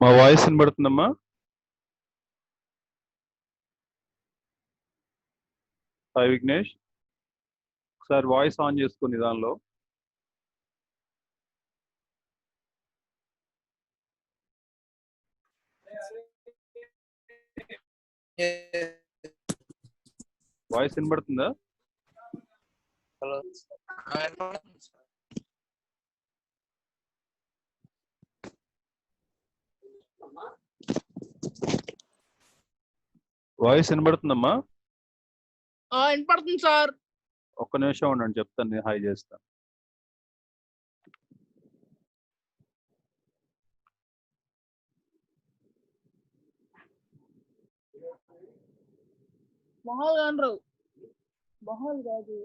మా voice వినబడుతుందమ్మా? Hi Vignesh, ఒకసారి voice on చేసుకుని దానిలో. వాయిస్ వినబడుతుందా? హలో, వాయిస్ వినబడుతుందమ్మా? వినపడుతుంది సార్. ఒక్క నిమిషం ఉండండి, చెప్తాను, నేను హాయ్ చేస్తాను. మొహాలు కానరావు, మొహాలు కాదు.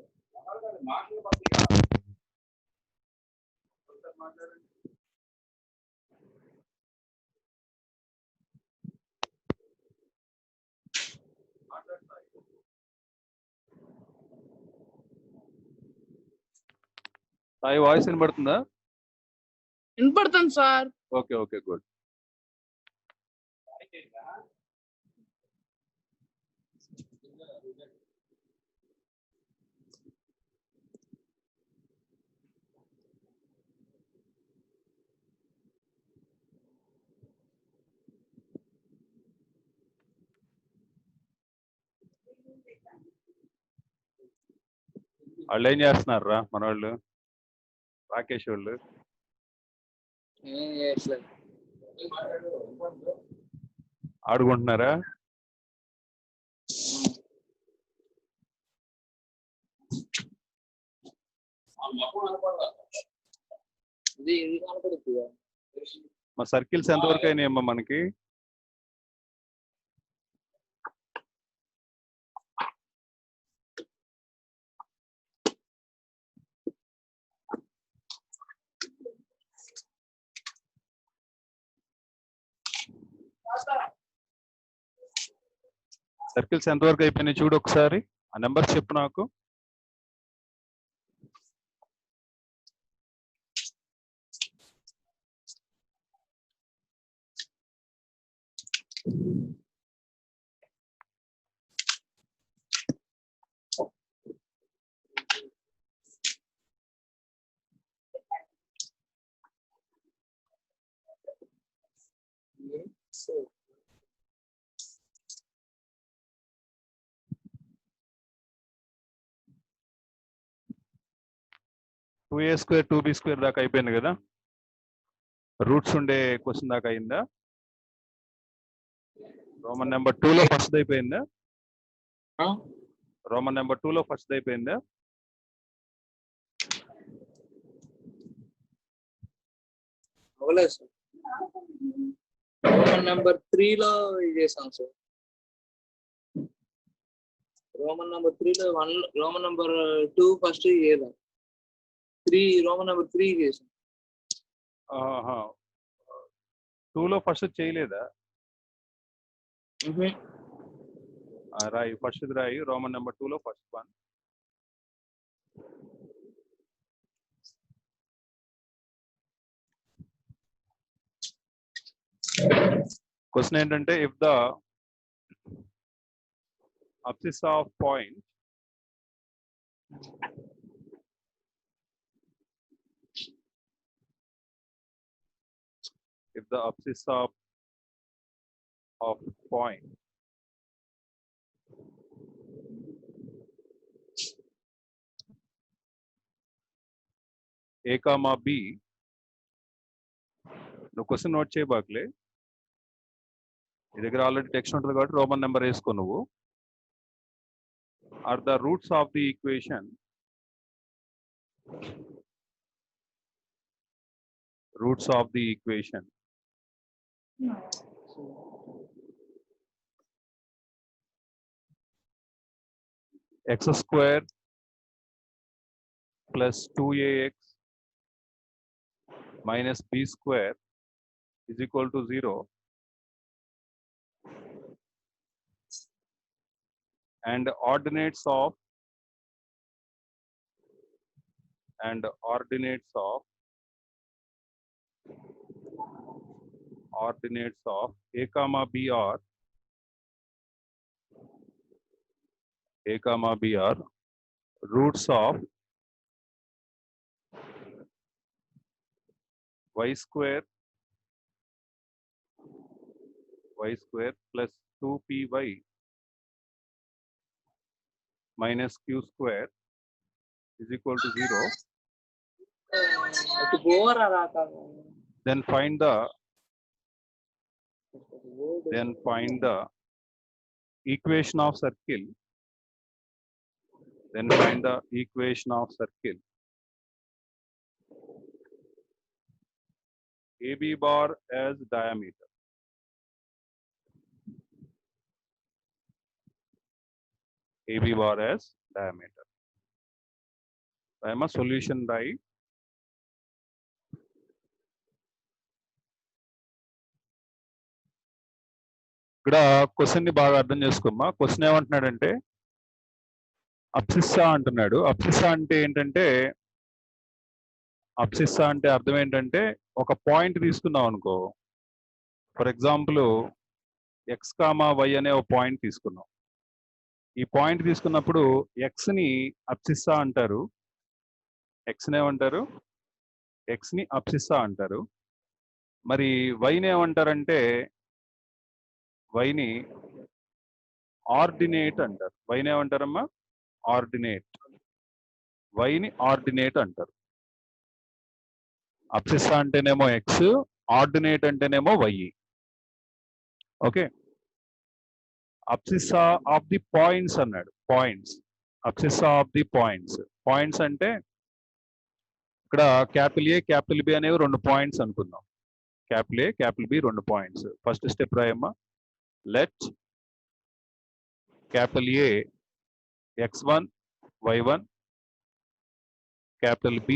హాయ్, వాయిస్ వినబడుతుందా? వినపడుతుంది సార్. Okay okay, good. వాళ్ళు ఏం చేస్తున్నారా మన వాళ్ళు, రాకేష్ వాళ్ళు? ఏం చేయట్లేదు. ఆడుకుంటున్నారా? ఇది కనపడుతుంది. మా సర్కిల్స్ ఎంతవరకు అయినాయమ్మా మనకి? సర్కిల్స్ ఎంతవరకు అయిపోయినాయి చూడు ఒకసారి, ఆ నెంబర్స్ చెప్పు నాకు. టూ ఏ స్క్వేర్ 2b స్క్వేర్ దాకా అయిపోయింది కదా. రూట్స్ ఉండే క్వశ్చన్ దాకా అయిందా? రోమన్ నెంబర్ 2 లో ఫస్ట్ అయిపోయిందా? రోమన్ నెంబర్ 2 లో ఫస్ట్ అయిపోయిందా? అవ్వలేదు సార్. రోమన్ నెంబర్ 3 లో ఇది చేసాం సార్. రోమన్ నెంబర్ 3 లో 1, రోమన్ నెంబర్ 2 ఫస్ట్ చేద్దాం. 3 రోమన్ నెంబర్ 3 చేసాం. 2 లో ఫస్ట్ చేయలేదా? రాయి ఫస్ట్ రాయి. రోమన్ నెంబర్ 2 లో ఫస్ట్ వన్. క్వశ్చన్ ఏంటంటే, if the abscissa of point point A comma B, నువ్వు క్వశ్చన్ నోట్ చేయబాకలే, నీ దగ్గర ఆల్రెడీ టెక్స్ట్ ఉంటుంది కాబట్టి రోమన్ నెంబర్ వేసుకో నువ్వు. Are the roots of the equation x square plus 2ax minus b square is equal to 0, and ordinates of a comma b are roots of y square plus 2py minus q square is equal to 0. Then find the equation of circle. AB bar as diameter. AB bar as diameter. I am a solution right. ఇక్కడ question ని బాగా అర్థం చేసుకోమ్మా. Question ఏమంటున్నాడంటే abscissa అంటున్నాడు. Abscissa అంటే ఏంటంటే, abscissa అంటే అర్థం ఏంటంటే, ఒక పాయింట్ తీసుకున్నాం అనుకో. For example x comma y అనే ఒక పాయింట్ తీసుకున్నాం. ఈ పాయింట్ తీసుకున్నప్పుడు ఎక్స్ ని అబ్సిస్సా అంటారు. ఎక్స్ని ఏమంటారు? ఎక్స్ని అబ్సిస్సా అంటారు. మరి వైని ఏమంటారంటే, వైని ఆర్డినేట్ అంటారు. వైని ఏమంటారమ్మా? ఆర్డినేట్. వైని ఆర్డినేట్ అంటారు. అబ్సిస్సా అంటేనేమో ఎక్స్, ఆర్డినేట్ అంటేనేమో y. Okay. Abscissa of the points అన్నాడు. Points, abscissa of the points. Points అంటే ఇక్కడ క్యాపిటల్ ఏ క్యాపిటల్ బి అనేవి 2 పాయింట్స్ అనుకుందాం. Capital A capital B 2 points. First step రాయమ్మా. Let capital A x1 y1, capital B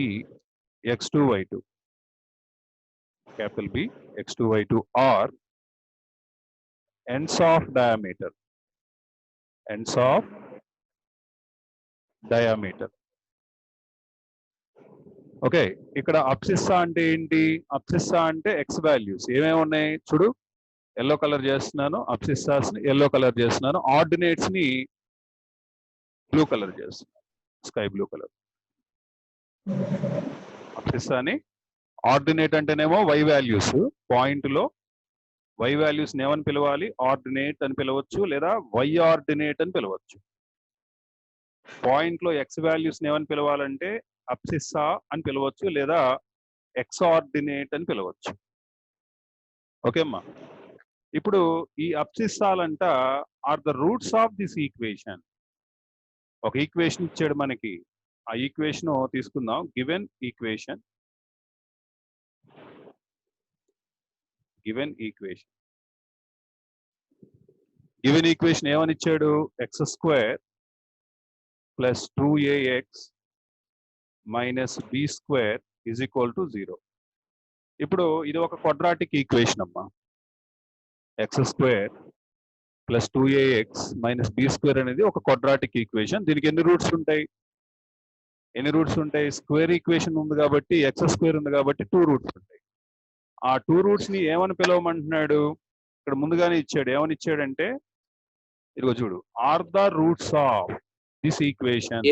x2 y2, capital B x2 y2 are ends of diameter. Okay. ఇక్కడ abscissa అంటే ఏంటి? Abscissa అంటే x values ఏమేమి ఉన్నాయి చూడు. ఎల్లో కలర్ చేస్తున్నాను, అబ్సిస్సాస్ ని ఎల్లో కలర్ చేస్తున్నాను, ఆర్డినేట్స్ ని బ్లూ కలర్ చేస్తున్నాను, స్కై బ్లూ కలర్. అబ్సిస్సాని ఆర్డినేట్ అంటేనేమో వై వాల్యూస్, పాయింట్ లో వై వాల్యూస్ ఏమని పిలవాలి? ఆర్డినేట్ అని పిలవచ్చు, లేదా వై ఆర్డినేట్ అని పిలవచ్చు. పాయింట్ లో ఎక్స్ వాల్యూస్ ఏమని పిలవాలంటే అబ్సిస్సా అని పిలవచ్చు, లేదా ఎక్స్ ఆర్డినేట్ అని పిలవచ్చు. ఓకే అమ్మా. ఇప్పుడు ఈ అబ్సిస్సాలంట are the roots of this equation. ఒక ఈక్వేషన్ ఇచ్చాడు మనకి, ఆ ఈక్వేషన్ తీసుకుందాం. గివెన్ ఈక్వేషన్ ఏమని ఇచ్చాడు? X square plus 2ax minus b square is equal to 0. ఇప్పుడు ఇది ఒక క్వాడ్రాటిక్ ఈక్వేషన్ అమ్మా. X square plus 2ax minus b square అనేది ఒక క్వాడ్రాటిక్ ఈక్వేషన్. దీనికి ఎన్ని రూట్స్ ఉంటాయి? స్క్వేర్ ఈక్వేషన్ ఉంది కాబట్టి, ఎక్స్ స్క్వేర్ ఉంది కాబట్టి 2 రూట్స్ ఉంటాయి. ఆ 2 రూట్స్ ని ఏమని పిలవమంటున్నాడు? ఇక్కడ ముందుగానే ఇచ్చాడు. ఏమని ఇచ్చాడంటే ఇదిగో చూడు, are the roots of this equation.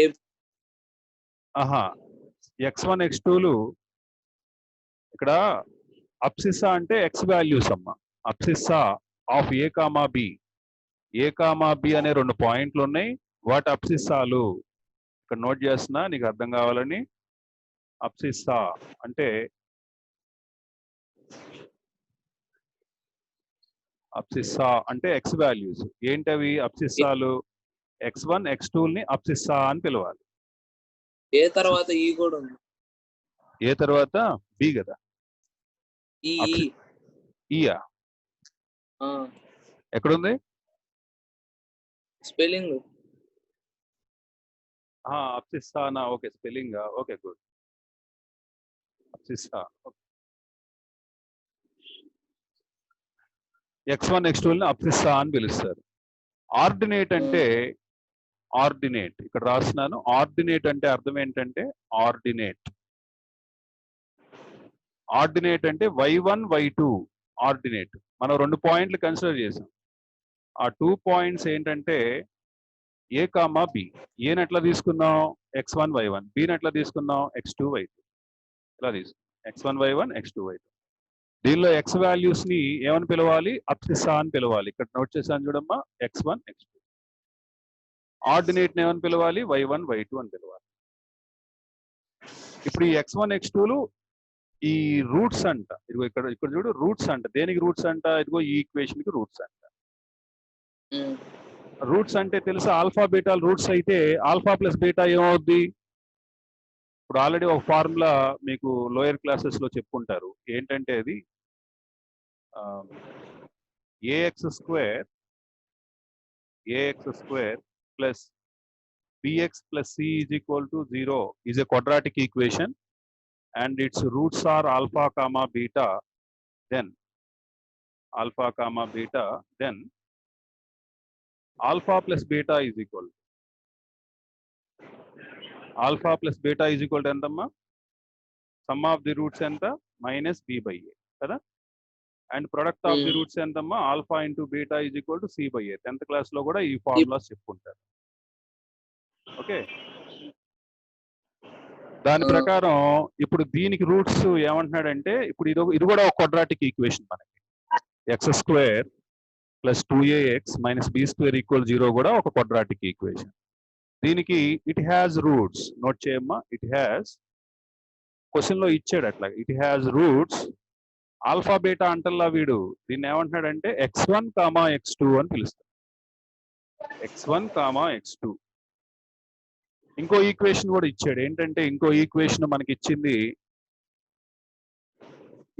x1 x2లు ఇక్కడ అబ్సిస్సా అంటే ఎక్స్ వాల్యూస్ అమ్మ. Abscissa of a comma b అనే 2 పాయింట్లు ఉన్నాయి. వాటి అబ్సిస్సాలు ఇక్కడ నోట్ చేస్తున్నా నీకు అర్థం కావాలని. అబ్సిస్సా అంటే ఎక్స్ వాల్యూస్. ఏంటవి అబ్సిస్సాలు? x1 x2ని అబ్సిస్సా అని పిలవాలి. ఏ తర్వాత ఈ కూడా ఉంది. ఏ తర్వాత బి కదా? ఈయా ఎక్కడుంది? స్పెల్లింగ్ అబ్సిస్సానా? Okay, spelling. Okay, good. Abscissa x1 x2ని అబ్సిస్సా అని పిలుస్తారు. ఆర్డినేట్ అంటే ఇక్కడ రాస్తున్నాను. ఆర్డినేట్ అంటే అర్థం ఏంటంటే ఆర్డినేట్ అంటే y1 y2 ఆర్డినేట్. మనం 2 పాయింట్లు కన్సిడర్ చేసాం. ఆ 2 పాయింట్స్ ఏంటంటే ఏ కామా బి. ఏని ఎట్లా తీసుకున్నాం? x1 y1. బిని ఎట్లా తీసుకున్నాం? x2 y2. ఇలా తీసుకున్నాం. x1 y1 x2 y2. దీనిలో ఎక్స్ వాల్యూస్ ని ఏమని పిలవాలి? అబ్సిస్సా అని పిలవాలి. ఇక్కడ నోట్ చేశాను చూడమ్మా, x1 x2. ఆర్డినేట్ ని ఏమని పిలవాలి? y1 y2 అని పిలవాలి. ఇప్పుడు ఈ x1 x2లు ఈ రూట్స్ అంట. ఇదిగో ఇక్కడ చూడు, రూట్స్ అంట. దేనికి రూట్స్ అంట? ఇదిగో ఈ ఈక్వేషన్ కి రూట్స్ అంట. రూట్స్ అంటే తెలుసా? ఆల్ఫా బీటా రూట్స్ అయితే ఆల్ఫా ప్లస్ బీటా ఏమవుద్ది? ఇప్పుడు ఆల్రెడీ ఒక ఫార్ములా మీకు లోయర్ క్లాసెస్ లో చెప్పుకుంటారు. ఏంటంటే అది a x square plus bx plus c is equal to 0 is a quadratic equation and its roots are alpha comma beta, then alpha plus beta is equal to ఎంతమ్మా? sum of the roots ఎంత? minus b by a కదా. And product of the roots ఎంతమ్మా? Alpha into beta is equal to c by a. 10th class లో కూడా ఈ formulas చెప్పుకుంటారు. Okay, దాని ప్రకారం ఇప్పుడు దీనికి రూట్స్ ఏమంటున్నాడంటే, ఇప్పుడు ఇది కూడా ఒక క్వాడ్రాటిక్ ఈక్వేషన్ మనకి. X square plus 2ax minus b square equal 0 కూడా ఒక క్వాడ్రాటిక్ ఈక్వేషన్. దీనికి ఇట్ హ్యాస్ రూట్స్. నోట్ చేయమ్మా, ఇట్ హ్యాస్. క్వశ్చన్ లో ఇచ్చాడు అట్లా, it has roots. Alpha beta అంటల్లా వీడు దీన్ని ఏమంటున్నాడంటే x1 కామా x2 అని పిలుస్తాడు. x1 comma x2. ఇంకో ఈక్వేషన్ కూడా ఇచ్చాడు. ఏంటంటే ఇంకో ఈక్వేషన్ మనకి ఇచ్చింది,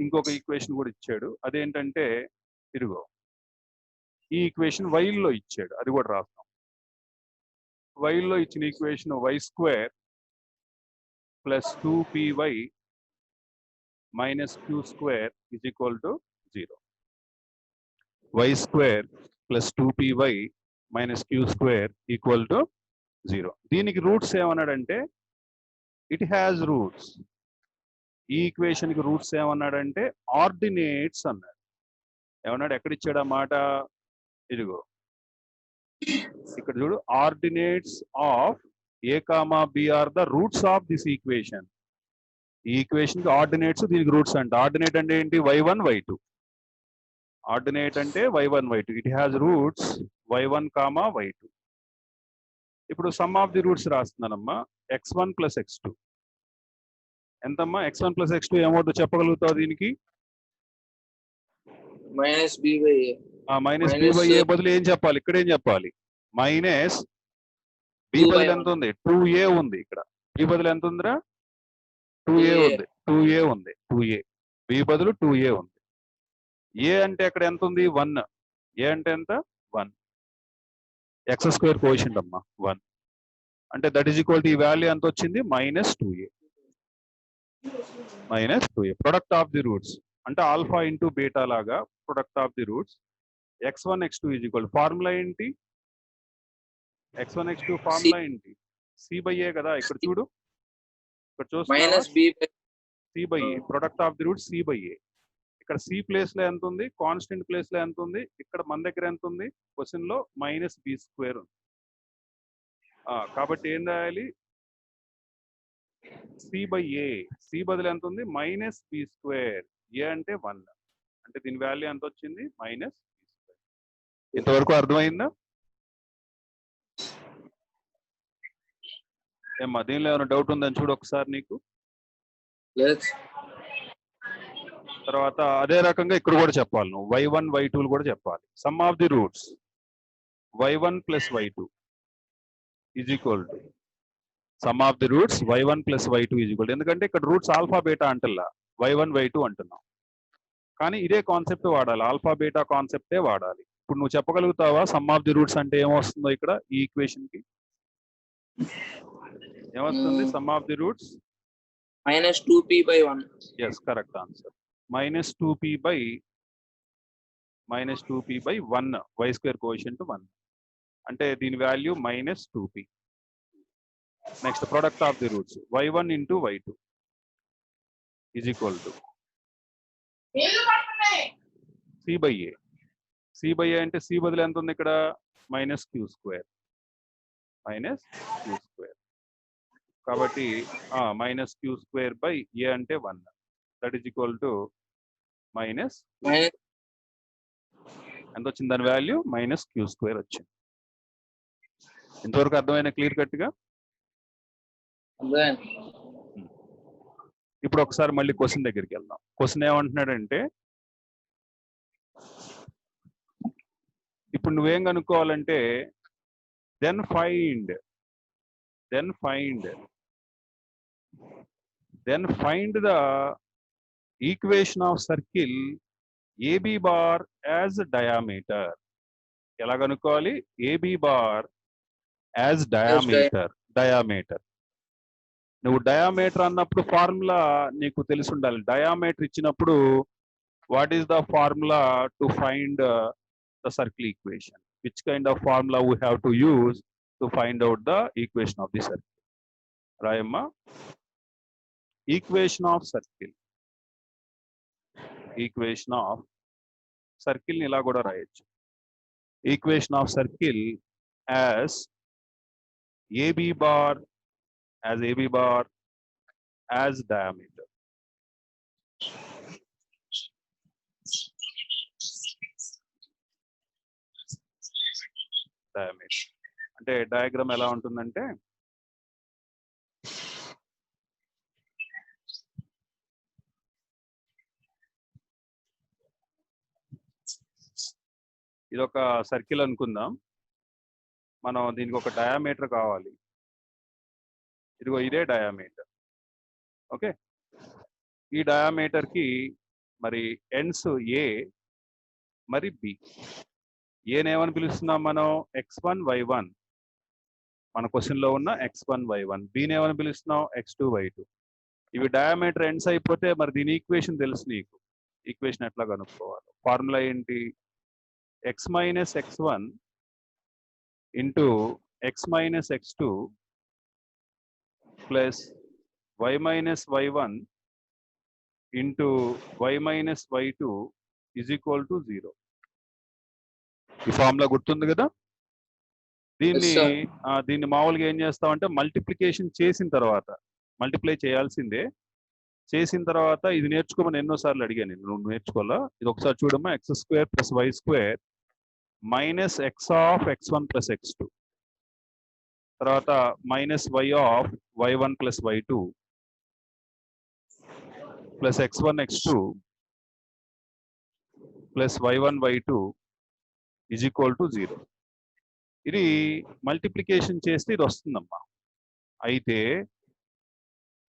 ఇంకొక ఈక్వేషన్ కూడా ఇచ్చాడు. అదేంటంటే ఇదిగో ఈ ఈక్వేషన్ వైల్లో ఇచ్చాడు. అది కూడా రాస్తాం. వైల్లో ఇచ్చిన equation y square plus 2py minus q square is equal to 0. y square plus 2py minus q square equal to 0. దీనికి రూట్స్ ఏమన్నాడంటే ఇట్ హ్యాస్ రూట్స్. ఈ ఈక్వేషన్ కి రూట్స్ ఏమన్నాడంటే ఆర్డినేట్స్ అన్నాడు. ఏమన్నాడు? ఎక్కడిచ్చాడు ఆ మాట? ఇదిగో ఇక్కడ చూడు, ordinates of a comma b are the roots of this equation. ఈ ఈక్వేషన్ కి ఆర్డినేట్స్, దీనికి రూట్స్ అంట. ఆర్డినేట్ అంటే ఏంటి? y1 y2. ఆర్డినేట్ అంటే y1 y2. It has roots y1, y2. ఇప్పుడు సమ్ ఆఫ్ ది రూట్స్ రాస్తున్నానమ్మా. x1 ప్లస్ x2 ఎంతమ్మా? x1 ప్లస్ x2 ఏమవుతుందో చెప్పగలుగుతావు దీనికి? Minus b by a. Minus b by a బదులు ఏం చెప్పాలి? ఇక్కడ ఏం చెప్పాలి? మైనస్ బి బదులు ఎంత ఉంది? 2a ఉంది. ఇక్కడ బి బదులు ఎంత ఉందిరా? 2a ఉంది. 2a ఉంది. 2a. బి బదులు 2a ఉంది. ఏ అంటే అక్కడ ఎంత ఉంది? 1. ఏ అంటే ఎంత? 1. ఎక్స్ స్క్వేర్ కోఎఫిషియంట్ అమ్మా 1. అంటే దట్ ఈజ్ ఈక్వల్ టు ఈ వాల్యూ ఎంత వచ్చింది? Minus 2a. Minus 2a. Product of the roots అంటే ఆల్ఫా ఇంటూ బీటా లాగా product of the roots. x1 x2 is equal formula ఏంటి? x1 x2 ఫార్ములా ఏంటి? c by ఏ కదా. ఇక్కడ చూడు, ఇక్కడ చూస్తున్నా c by a. Product of the root c by a. ఇక్కడ c ప్లేస్ లో ఎంత ఉంది? కాన్స్టెంట్ ప్లేస్ లో ఎంత ఉంది? ఇక్కడ మన దగ్గర ఎంత ఉంది? క్వశ్చన్ లో మైనస్ బి స్క్వేర్ ఉంది. కాబట్టి ఏం రాయాలి? c by a. c బదులు ఎంత ఉంది? Minus b square. ఏ అంటే 1. అంటే దీని వాల్యూ ఎంత వచ్చింది? Minus b square. ఇంతవరకు అర్థమైందా? ఏమ్మా దీనిలో ఏమైనా డౌట్ ఉందని చూడు ఒకసారి నీకు. తర్వాత అదే రకంగా ఇక్కడ కూడా చెప్పాలి నువ్వు. y1 y2 కూడా చెప్పాలి. Some of the roots y1 plus y2 is equal to some of the roots y1 plus y2 is equal. ఎందుకంటే ఇక్కడ roots alpha beta అంటల్లా, y1 y2 అంటున్నాం. కానీ ఇదే కాన్సెప్ట్ వాడాలి, ఆల్ఫా బీటా కాన్సెప్టే వాడాలి. ఇప్పుడు నువ్వు చెప్పగలుగుతావా సమ్ ఆఫ్ ది రూట్స్ అంటే ఏమొస్తుందో ఇక్కడ ఈ ఈక్వేషన్ కి? ఏమొస్తుంది sum of the roots? Minus 2p by 1. Yes, correct answer. Minus 2p by 1 y square coefficient 1. అంటే దీని value minus 2p. Next product of the roots y1 into y2 is equal to c by a. c by a అంటే c బదులు ఎంత ఉంది ఇక్కడ? Minus q square. Minus q square. కాబట్టి minus q square by a అంటే 1. That is equal to minus ఎంత వచ్చింది? దాని వాల్యూ మైనస్ క్యూ స్క్వేర్ వచ్చింది. ఇంతవరకు అర్థమైన క్లియర్ కట్ గా? ఇప్పుడు ఒకసారి మళ్ళీ క్వశ్చన్ దగ్గరికి వెళ్దాం. క్వశ్చన్ ఏమంటున్నాడంటే, ఇప్పుడు నువ్వేం కనుక్కోవాలంటే then find the equation of circle AB bar as diameter. ఎలా కనుక్కోవాలి? AB bar as diameter. నువ్వు డయామీటర్ అన్నప్పుడు ఫార్ములా నీకు తెలిసి ఉండాలి. డయామీటర్ ఇచ్చినప్పుడు what is the formula to find the circle equation? Which kind of formula we have to use to find out the equation of the circle? రాయమ్మా. Equation of circle ని ఇలా కూడా రాయొచ్చు. Equation of circle as AB bar as diameter. అంటే diagram ఎలా ఉంటుందంటే, ఇది ఒక సర్కిల్ అనుకుందాం. మనం దీనికి ఒక డయామీటర్ కావాలి. ఇదిగో ఇదే డయామీటర్. ఓకే, ఈ డయామీటర్ కి మరి ఎండ్స్ ఏ మరి బి. ఏనేమని పిలుస్తున్నాం మనం? x1 y1. మన క్వశ్చన్ లో ఉన్న x1 y1. బిని ఏమని పిలుస్తున్నాం? x2 y2. ఇవి డయామీటర్ ఎండ్స్ అయిపోతే మరి దీని ఈక్వేషన్ తెలుసు నీకు. ఈక్వేషన్ ఎట్లా కనుక్కోవాలి? ఫార్ములా ఏంటి? x minus x1 into x minus x2 plus y minus y1 into y minus y2 is equal to 0. ఈ ఫార్ములా గుర్తుంది కదా? దీన్ని మామూలుగా ఏం చేస్తామంటే మల్టిప్లికేషన్ చేసిన తర్వాత, మల్టిప్లై చేయాల్సిందే, చేసిన తర్వాత ఇది నేర్చుకోమని ఎన్నోసార్లు అడిగాను నేను, నువ్వు నేర్చుకోవాలా. ఇది ఒకసారి చూడమ్మా. X square plus y square minus x of x1 plus x2, తర్వాత minus y of y1 plus y2 plus x1 x2 plus y1 y2 is equal to 0. ఇది మల్టిప్లికేషన్ చేస్తే ఇది వస్తుందమ్మా. అయితే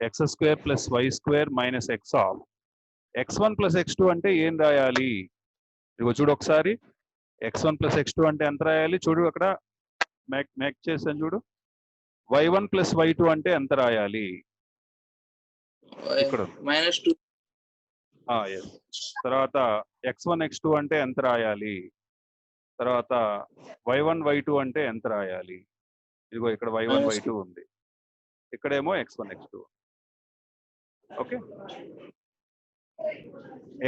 x square plus y square minus x of x1 plus x2 అంటే ఏం రాయాలి? ఇదిగో చూడు ఒకసారి. x1 ప్లస్ x2 అంటే ఎంత రాయాలి? చూడు అక్కడ మేక్ చేసాను చూడు. y1 ప్లస్ y2 అంటే ఎంత రాయాలి? ఇక్కడ -2. ఎస్. తర్వాత x1 x2 అంటే ఎంత రాయాలి? తర్వాత y1 y2 అంటే ఎంత రాయాలి? ఇదిగో ఇక్కడ y1 y2 ఉంది, ఇక్కడేమో x1 x2. Okay,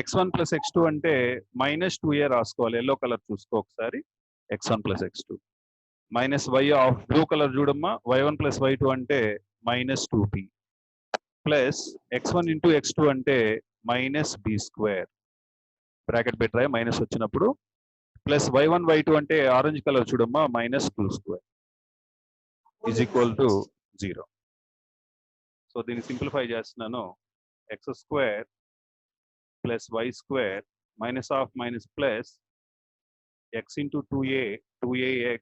x1 plus x2 అంటే -2a రాసుకోవాలి. ఎల్లో కలర్ చూసుకో ఒకసారి. x1 plus x2 minus y of blue colour చూడమ్మా. y1 ప్లస్ y2 అంటే -2b plus x1 into x2 అంటే -b². బ్రాకెట్ పెట్టరా మైనస్ వచ్చినప్పుడు. ప్లస్ y1 y2 అంటే ఆరెంజ్ కలర్ చూడమ్మా, -2² ఈజ్ ఈక్వల్ టు 0. సో దీన్ని సింప్లిఫై చేస్తున్నాను. X square plus y square minus of minus plus x into 2ax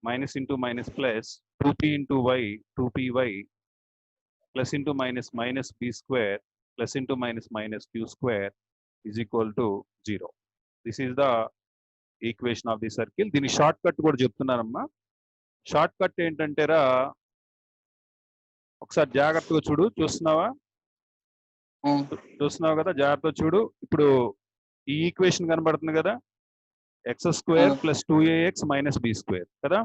minus into minus plus 2p into y 2py plus into minus minus b² plus into minus minus q² is equal to 0. This is the equation of the circle. దీని short cut కూడా చెప్తున్నానమ్మా. Short cut ఏంటంటేరా, ఒకసారి జాగ్రత్తగా చూడు. చూస్తున్నావా కదా, జాగ్రత్తగా చూడు. ఇప్పుడు ఈ ఈక్వేషన్ కనబడుతుంది కదా, X square plus 2ax minus b² కదా.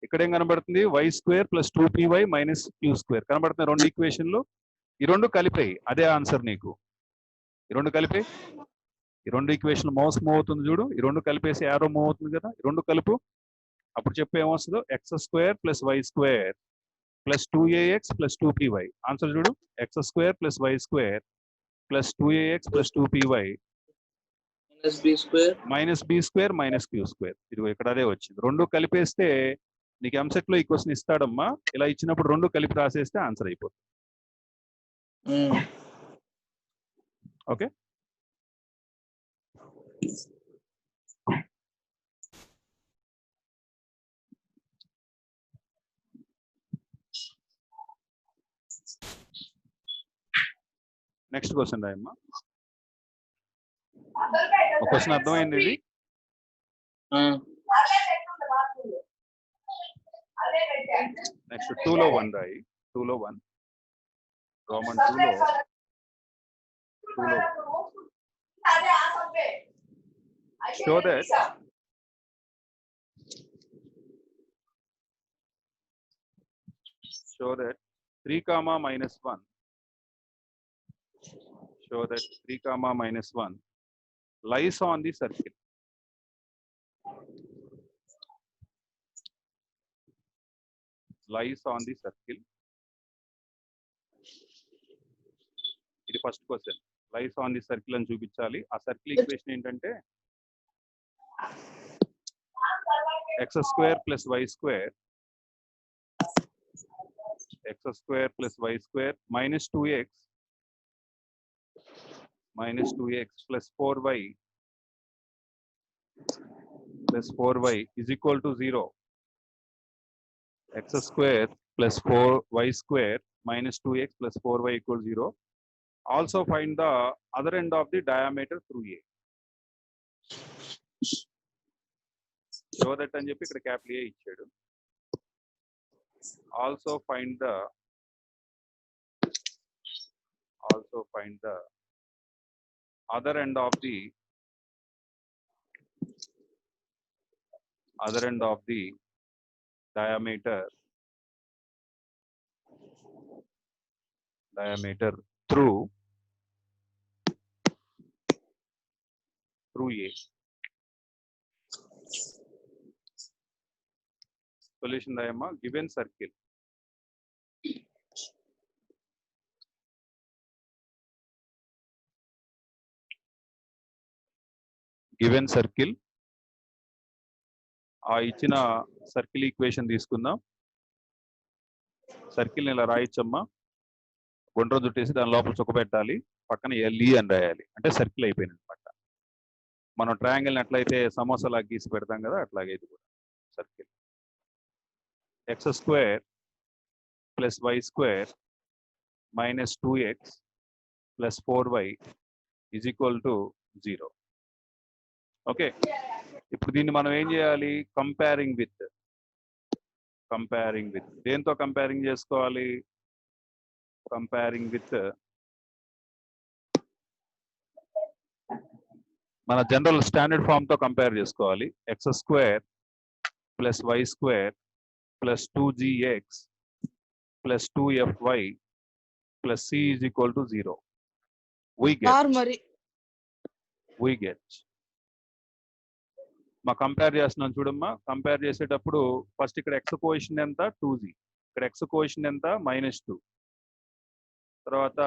ఇక్కడ ఏం కనబడుతుంది? Why square plus 2py minus q² కనబడుతున్నాయి. రెండు ఈక్వేషన్లు, ఈ రెండు కలిపాయి, అదే ఆన్సర్ నీకు. ఈ రెండు కలిపాయి, ఈ రెండు ఈక్వేషన్ మౌస్ మూవ్ అవుతుంది చూడు. ఈ రెండు కలిపేసి యారో మూవ్ అవుతుంది కదా, ఈ రెండు కలుపు. అప్పుడు చెప్పు ఏమొస్తుందో. X square plus y square plus 2ax plus 2py. Answer చూడు. X square plus y square plus 2ax plus 2py minus b² minus q². ఇదిగో ఇక్కడ అదే వచ్చింది. రెండు కలిపేస్తే నీకు ఎంసెట్ లో ఈ క్వశ్చన్ ఇస్తాడమ్మా. ఇలా ఇచ్చినప్పుడు రెండు కలిపి రాసేస్తే ఆన్సర్ అయిపోతుంది. ఓకే, నెక్స్ట్ క్వశ్చన్ రాయమ్మా. ఒక క్వశ్చన్ అర్థమైంది ఇది. నెక్స్ట్ 2లో 1 రాయి. 2లో 1 రోమన్ 2లో show that show that 3 comma minus 1 show that 3 comma minus 1 lies on the circle. Lies on the circle. ఇది first question. Lies on the circle అని చూపించాలి. ఆ సర్కిల్ ఈక్వేషన్ ఏంటంటే x square plus y square minus 2x plus 4y is equal to 0. x square plus 4y square minus 2x plus 4y equals 0. Also find the other end of the diameter through A. Show that అని చెప్పి ఇక్కడ capital A ఇచ్చాడు. Also find the other end of the diameter through A. Solution diagram, given circle given circle, ఆ ఇచ్చిన circle equation తీసుకుందాం. సర్కిల్ని ఇలా రాయొచ్చమ్మా, గుండ్రం చుట్టేసి దాని లోపల చుక్క పెట్టాలి, పక్కన ఎల్ఈ అని రాయాలి, అంటే సర్కిల్ అయిపోయింది అనమాట. మనం ట్రయాంగిల్ని ఎట్లయితే సమోసాలా గీసి పెడతాం కదా, అట్లాగే ఇది కూడా circle. X square plus y square minus 2x plus 4y is equal to 0. Okay, ఇప్పుడు దీన్ని మనం ఏం చేయాలి? కంపేరింగ్ విత్ దేంతో కంపేరింగ్ చేసుకోవాలి? కంపేరింగ్ విత్ మన జనరల్ స్టాండర్డ్ ఫామ్ తో కంపేర్ చేసుకోవాలి. X square plus y square plus 2gx plus 2fy plus c is equal to 0. we get మా కంపేర్ చేస్తున్నాం చూడమ్మా. కంపేర్ చేసేటప్పుడు ఫస్ట్ ఇక్కడ ఎక్స్ కోఎఫిషియంట్ ఎంత? 2g. ఇక్కడ ఎక్స్ కోఎఫిషియంట్ ఎంత? -2. తర్వాత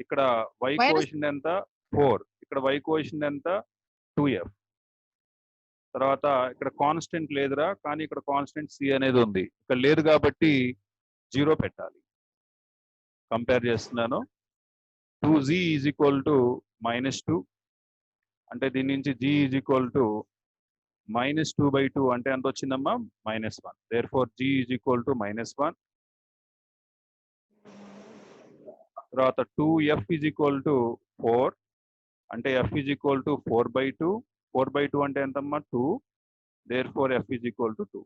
ఇక్కడ y కోఎఫిషియంట్ ఎంత? 4. ఇక్కడ y కోఎఫిషియంట్ ఎంత? 2f. తర్వాత ఇక్కడ కాన్స్టెంట్ లేదురా, కానీ ఇక్కడ కాన్స్టెంట్ c అనేది ఉంది. ఇక్కడ లేదు కాబట్టి 0 పెట్టాలి. కంపేర్ చేస్తున్నాను. 2z ఈజ్ ఈక్వల్ టు -2, అంటే దీని నుంచి g ఈజ్ ఈక్వల్ టు -2/2 అంటే ఎంత వచ్చిందమ్మా? -1. Therefore g is equal to -1. తర్వాత 2f ఈజ్ ఈక్వల్ టు 4, అంటే f ఈజ్ ఈక్వల్ టు 4/2. 4/2 అంటే ఎంతమ్మా? 2. Therefore f is equal to 2.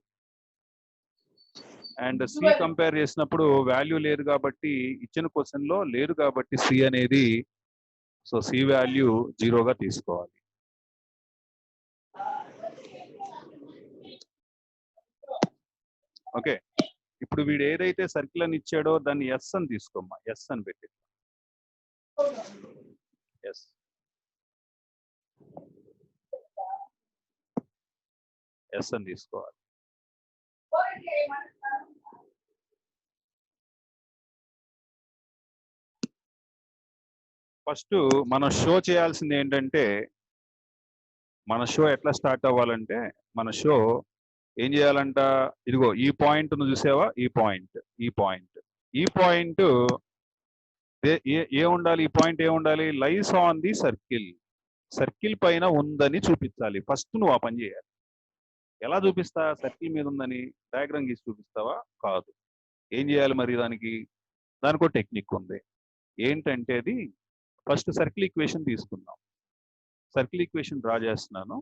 And c compare చేసినప్పుడు వాల్యూ లేదు కాబట్టి, ఇచ్చిన క్వశ్చన్ లో లేదు కాబట్టి c అనేది, సో c వాల్యూ 0గా తీసుకోవాలి. ఓకే, ఇప్పుడు వీడు ఏదైతే సర్కిల్ అని ఇచ్చాడో దాన్ని ఎస్ అని తీసుకోమ్మా. ఎస్ అని పెట్టి ఎస్ అని తీసుకోవాలి. ఫస్ట్ మనం షో చేయాల్సింది ఏంటంటే, మన షో ఎట్లా స్టార్ట్ అవ్వాలంటే, మన షో ఏం చేయాలంట? ఇదిగో ఈ పాయింట్ ను చూసావా? ఈ పాయింట్ ఏ ఉండాలి? ఈ పాయింట్ ఏ ఉండాలి? లైస్ ఆన్ ది సర్కిల్. సర్కిల్ పైన ఉందని చూపించాలి. ఫస్ట్ నువ్వు ఆ పని చేయాలి. ఎలా చూపిస్తా? సర్కిల్ మీద ఉందని డయాగ్రామ్ గీసి చూపిస్తావా? కాదు. ఏం చేయాలి మరి? దానికి ఒక టెక్నిక్ ఉంది. ఏంటంటే అది, ఫస్ట్ సర్కిల్ ఈక్వేషన్ తీసుకుందాం. సర్కిల్ ఈక్వేషన్ డ్రా చేస్తున్నాను.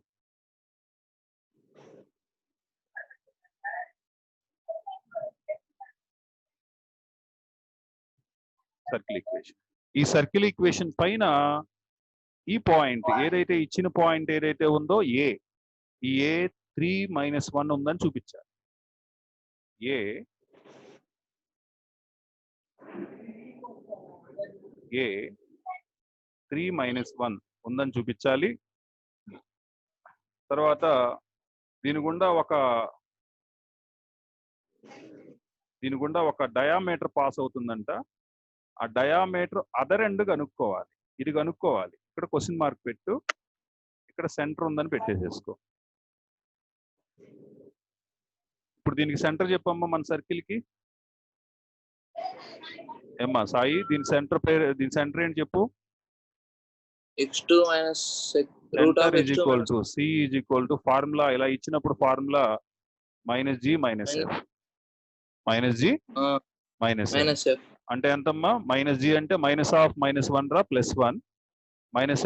Circle equation. ఈ సర్కిల్ ఈక్వేషన్ పైన ఈ పాయింట్ ఏదైతే, ఇచ్చిన పాయింట్ ఏదైతే ఉందో ఏ, ఈ ఏ 3 - 1 ఉందని చూపించాలి. ఏ 3 - 1 ఉందని చూపించాలి. తర్వాత దీని గుండా ఒక డయామీటర్ పాస్ అవుతుందంట. ఆ డయామీటర్ అదర్ ఎండ్ కనుక్కోవాలి. ఇది కనుక్కోవాలి. ఇక్కడ క్వశ్చన్ మార్క్ పెట్టు, ఇక్కడ సెంటర్ ఉందని పెట్టేసేసుకో. ఇప్పుడు దీనికి సెంటర్ చెప్పమ్మా మన సర్కిల్ కి. ఏమ్మా సాయి, దీని సెంటర్ ఏంటి చెప్పు? x2 minus root of x2 c is equal to formula ఇలా ఇచ్చినప్పుడు formula -g - f. -g - f అంటే ఎంతమ్మా? -g అంటే -1 రా, +1.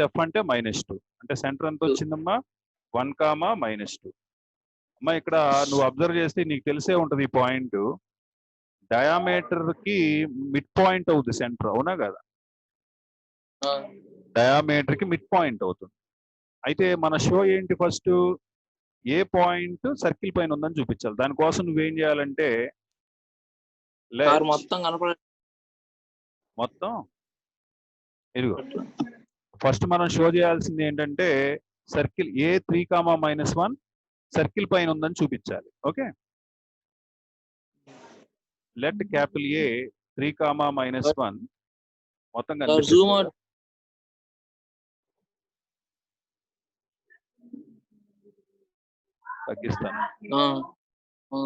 -f అంటే -2. అంటే సెంటర్ ఎంత వచ్చిందమ్మా? 1, -2. అమ్మా ఇక్కడ నువ్వు అబ్జర్వ్ చేస్తే నీకు తెలిసే ఉంటది. ఈ పాయింట్ డయామీటర్ కి మిడ్ పాయింట్ అవుతుంది సెంటర్, అవునా కదా? డయామీటర్ కి మిడ్ పాయింట్ అవుతుంది. అయితే మన షో ఏంటి? ఫస్ట్ ఏ పాయింట్ సర్కిల్ పైన ఉందని చూపించాలి. దానికోసం నువ్వేం చేయాలంటే, మొత్తం ఇదిగో ఫస్ట్ మనం షో చేయాల్సింది ఏంటంటే, సర్కిల్ ఏ 3, -1 సర్కిల్ పైన ఉందని చూపించాలి. ఓకే, లెట్ క్యాపిటల్ ఏ 3, -1 మొత్తం తగ్గిస్తాను. ఆ, ఆ.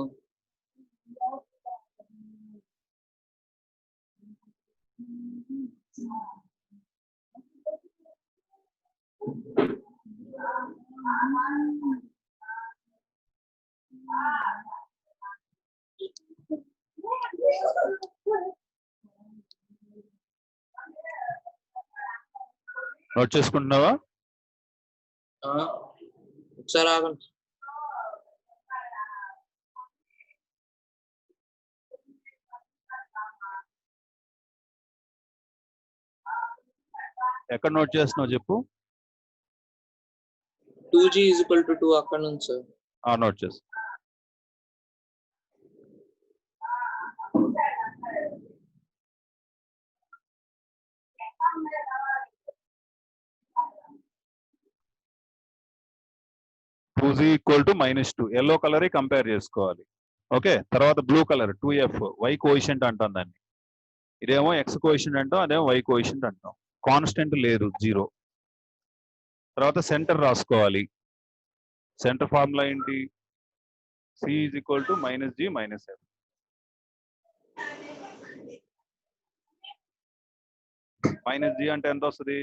నోట్ చేసుకుంటున్నావా? ఆ, ఒకసారి ఆగండి. ఎక్కడ నోట్ చేస్తున్నావు చెప్పు. 2G is equal to 2 అక్కడ నుంచి సార్. నోట్ చేసు. Two equal to -2 yellow colour compare చేసుకోవాలి. ఓకే, తర్వాత blue colour 2F y coefficient అంటాం దాన్ని. ఇదేమో ఎక్స్ కోఎఫిషియంట్ అంటాం, అదేమో వై కోఎఫిషియంట్ అంటాం. కాన్స్టెంట్ లేదు, 0. తర్వాత సెంటర్ రాసుకోవాలి. సెంటర్ ఫార్ములా ఏంటి? C is equal to -G - F. -G అంటే ఎంత వస్తుంది?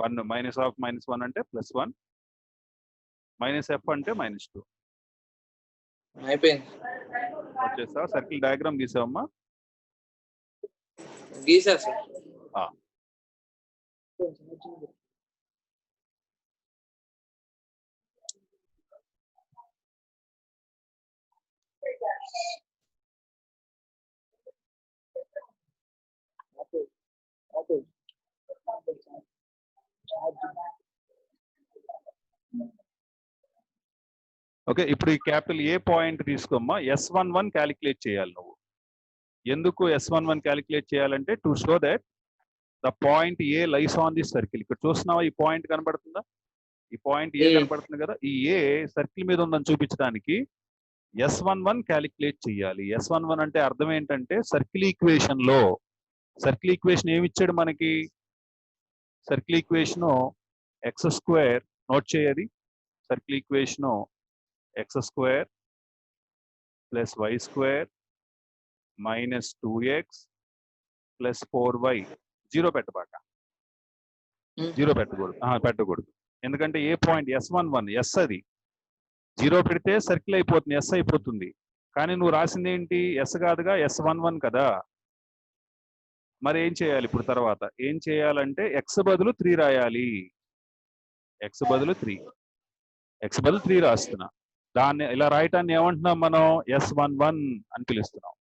1 -1 అంటే +1 -F అంటే -2. అయిపోయింది. వచ్చేసా సర్కిల్ డయాగ్రామ్ గీసావమ్మా? గీసా సార్. ఓకే, ఇప్పుడు ఈ క్యాపిటల్ ఏ పాయింట్ తీసుకోమ్మా. S11 క్యాలిక్యులేట్ చేయాలి నువ్వు. ఎందుకు S11 క్యాలిక్యులేట్ చేయాలంటే to show that the point A lies on the circle. ఇక్కడ చూస్తున్నావా, ఈ పాయింట్ కనబడుతుందా? ఈ పాయింట్ ఏ కనబడుతుంది కదా, ఈ ఏ సర్కిల్ మీద ఉందని చూపించడానికి S11 క్యాలిక్యులేట్ చేయాలి. S11 అంటే అర్థం ఏంటంటే సర్కిల్ ఈక్వేషన్ లో, సర్కిల్ ఈక్వేషన్ ఏమి ఇచ్చాడు మనకి? సర్కిల్ ఈక్వేషన్ x² నోట్ చేయది. Circle equation x² + y² - 2x + 4y. 0 పెట్టబాక, 0 పెట్టకూడదు. ఎందుకంటే ఏ పాయింట్ S11 ఎస్, అది 0 పెడితే సర్కిల్ అయిపోతుంది, ఎస్ అయిపోతుంది. కానీ నువ్వు రాసింది ఏంటి? ఎస్ కాదుగా, S11 కదా. మరి ఏం చేయాలి ఇప్పుడు? తర్వాత ఏం చేయాలంటే x బదులు 3 రాయాలి. x బదులు 3 రాస్తున్నా. దాన్ని ఇలా రాయటాన్ని ఏమంటున్నాం మనం? S11 అని పిలుస్తున్నాం.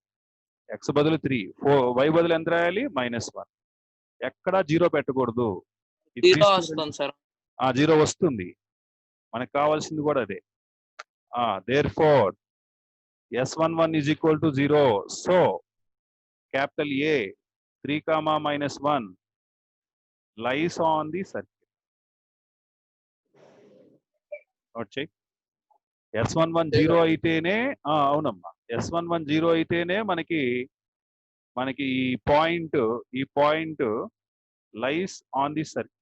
x బదులు 3, y బదులు ఎంత రాయాలి? -1. ఎక్కడా 0 పెట్టకూడదు. 0 వస్తుంది సార్. 0 వస్తుంది, మనకు కావాల్సింది కూడా అదే. therefore S11 is equal to 0. So capital A 3, -1 lies on the circle. Note చేయి. S11 0 అయితేనే, అవునమ్మా, S11 0 అయితేనే మనకి ఈ point lies on the circle.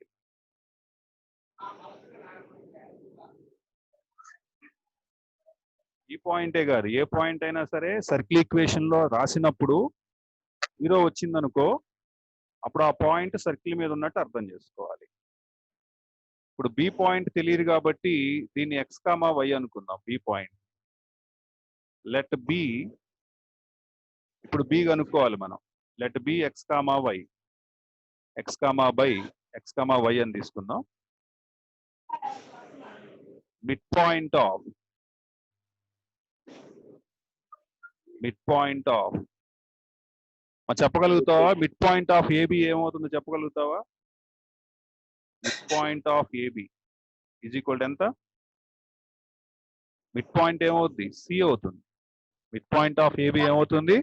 ఈ పాయింటే కాదు, ఏ పాయింట్ అయినా సరే సర్కిల్ ఈక్వేషన్ లో రాసినప్పుడు 0 వచ్చిందనుకో, అప్పుడు ఆ పాయింట్ సర్కిల్ మీద ఉన్నట్టు అర్థం చేసుకోవాలి. ఇప్పుడు బి పాయింట్ తెలియదు కాబట్టి దీన్ని x, y అనుకుందాం. బి పాయింట్ లెట్ బి, ఇప్పుడు బి కనుక్కోవాలి మనం. లెట్ బి x, y, అని తీసుకుందాం. మిడ్ పాయింట్ ఆఫ్ చెప్పగలుగుతావా? మిడ్ పాయింట్ ఆఫ్ ఏబి ఏమవుతుందో చెప్పగలుగుతావా? Mid point of AB is equal to ఎంత? మిడ్ పాయింట్ ఏమవుతుంది? సి అవుతుంది. మిడ్ పాయింట్ ఆఫ్ ఏబి ఏమవుతుంది?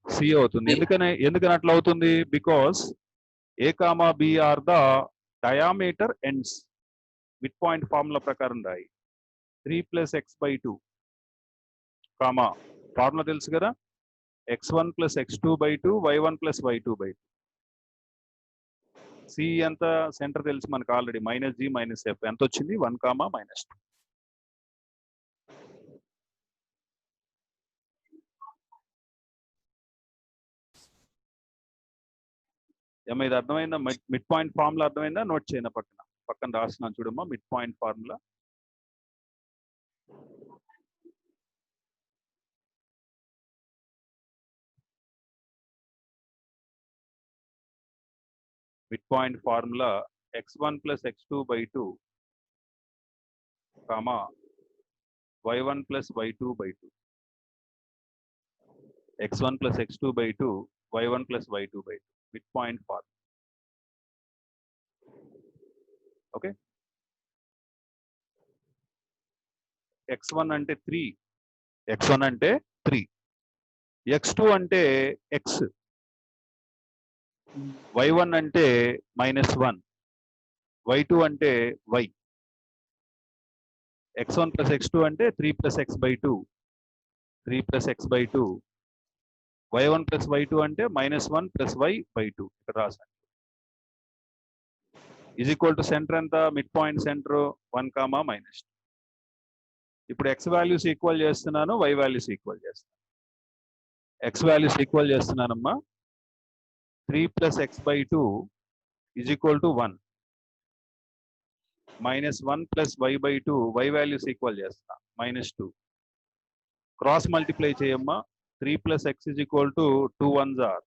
సి అవుతుంది. ఎందుకని అట్లా అవుతుంది? Because A, B are the diameter ends. Mid point formula ప్రకారం రాయి. 3 + x/2 ఫార్ములా తెలుసు కదా, x1 + x2/2 y1 + y2/2. C ఎంత? సెంటర్ తెలుసు మనకు ఆల్రెడీ, -G - F. ఎంత వచ్చింది? 1, -2. ఏమో ఇది అర్థమైందా? మిడ్ పాయింట్ ఫార్ములా అర్థమైందా? నోట్ చేయనా పక్కన రాస్తున్నాను చూడమ్మా mid point formula. Mid point formula x1 plus x2 by 2 comma y1 plus y2 by 2. x1 plus x2 by 2 y1 plus y2 by 2. Mid point formula. Okay. x1 ante 3, x1 ante 3, x2 ante x, y1 ante -1, y2 ante y. x1 plus x2 ante 3 plus x by 2, 3 plus x by 2, y1 plus y2 ante -1 plus y by 2. ఇక్కడ రాసాను. Is equal to centre ఎంత? Mid point centre 1, -2. ఇప్పుడు x values equal చేస్తున్నాను, y values equal చేస్తున్నాను. x values equal చేస్తున్నానమ్మా. 3 plus x by 2 is equal to 1. -1 plus y by 2, y values equal చేస్తున్నా, -2. Cross multiply చేయమ్మా. 3 plus x is equal to 2 ones are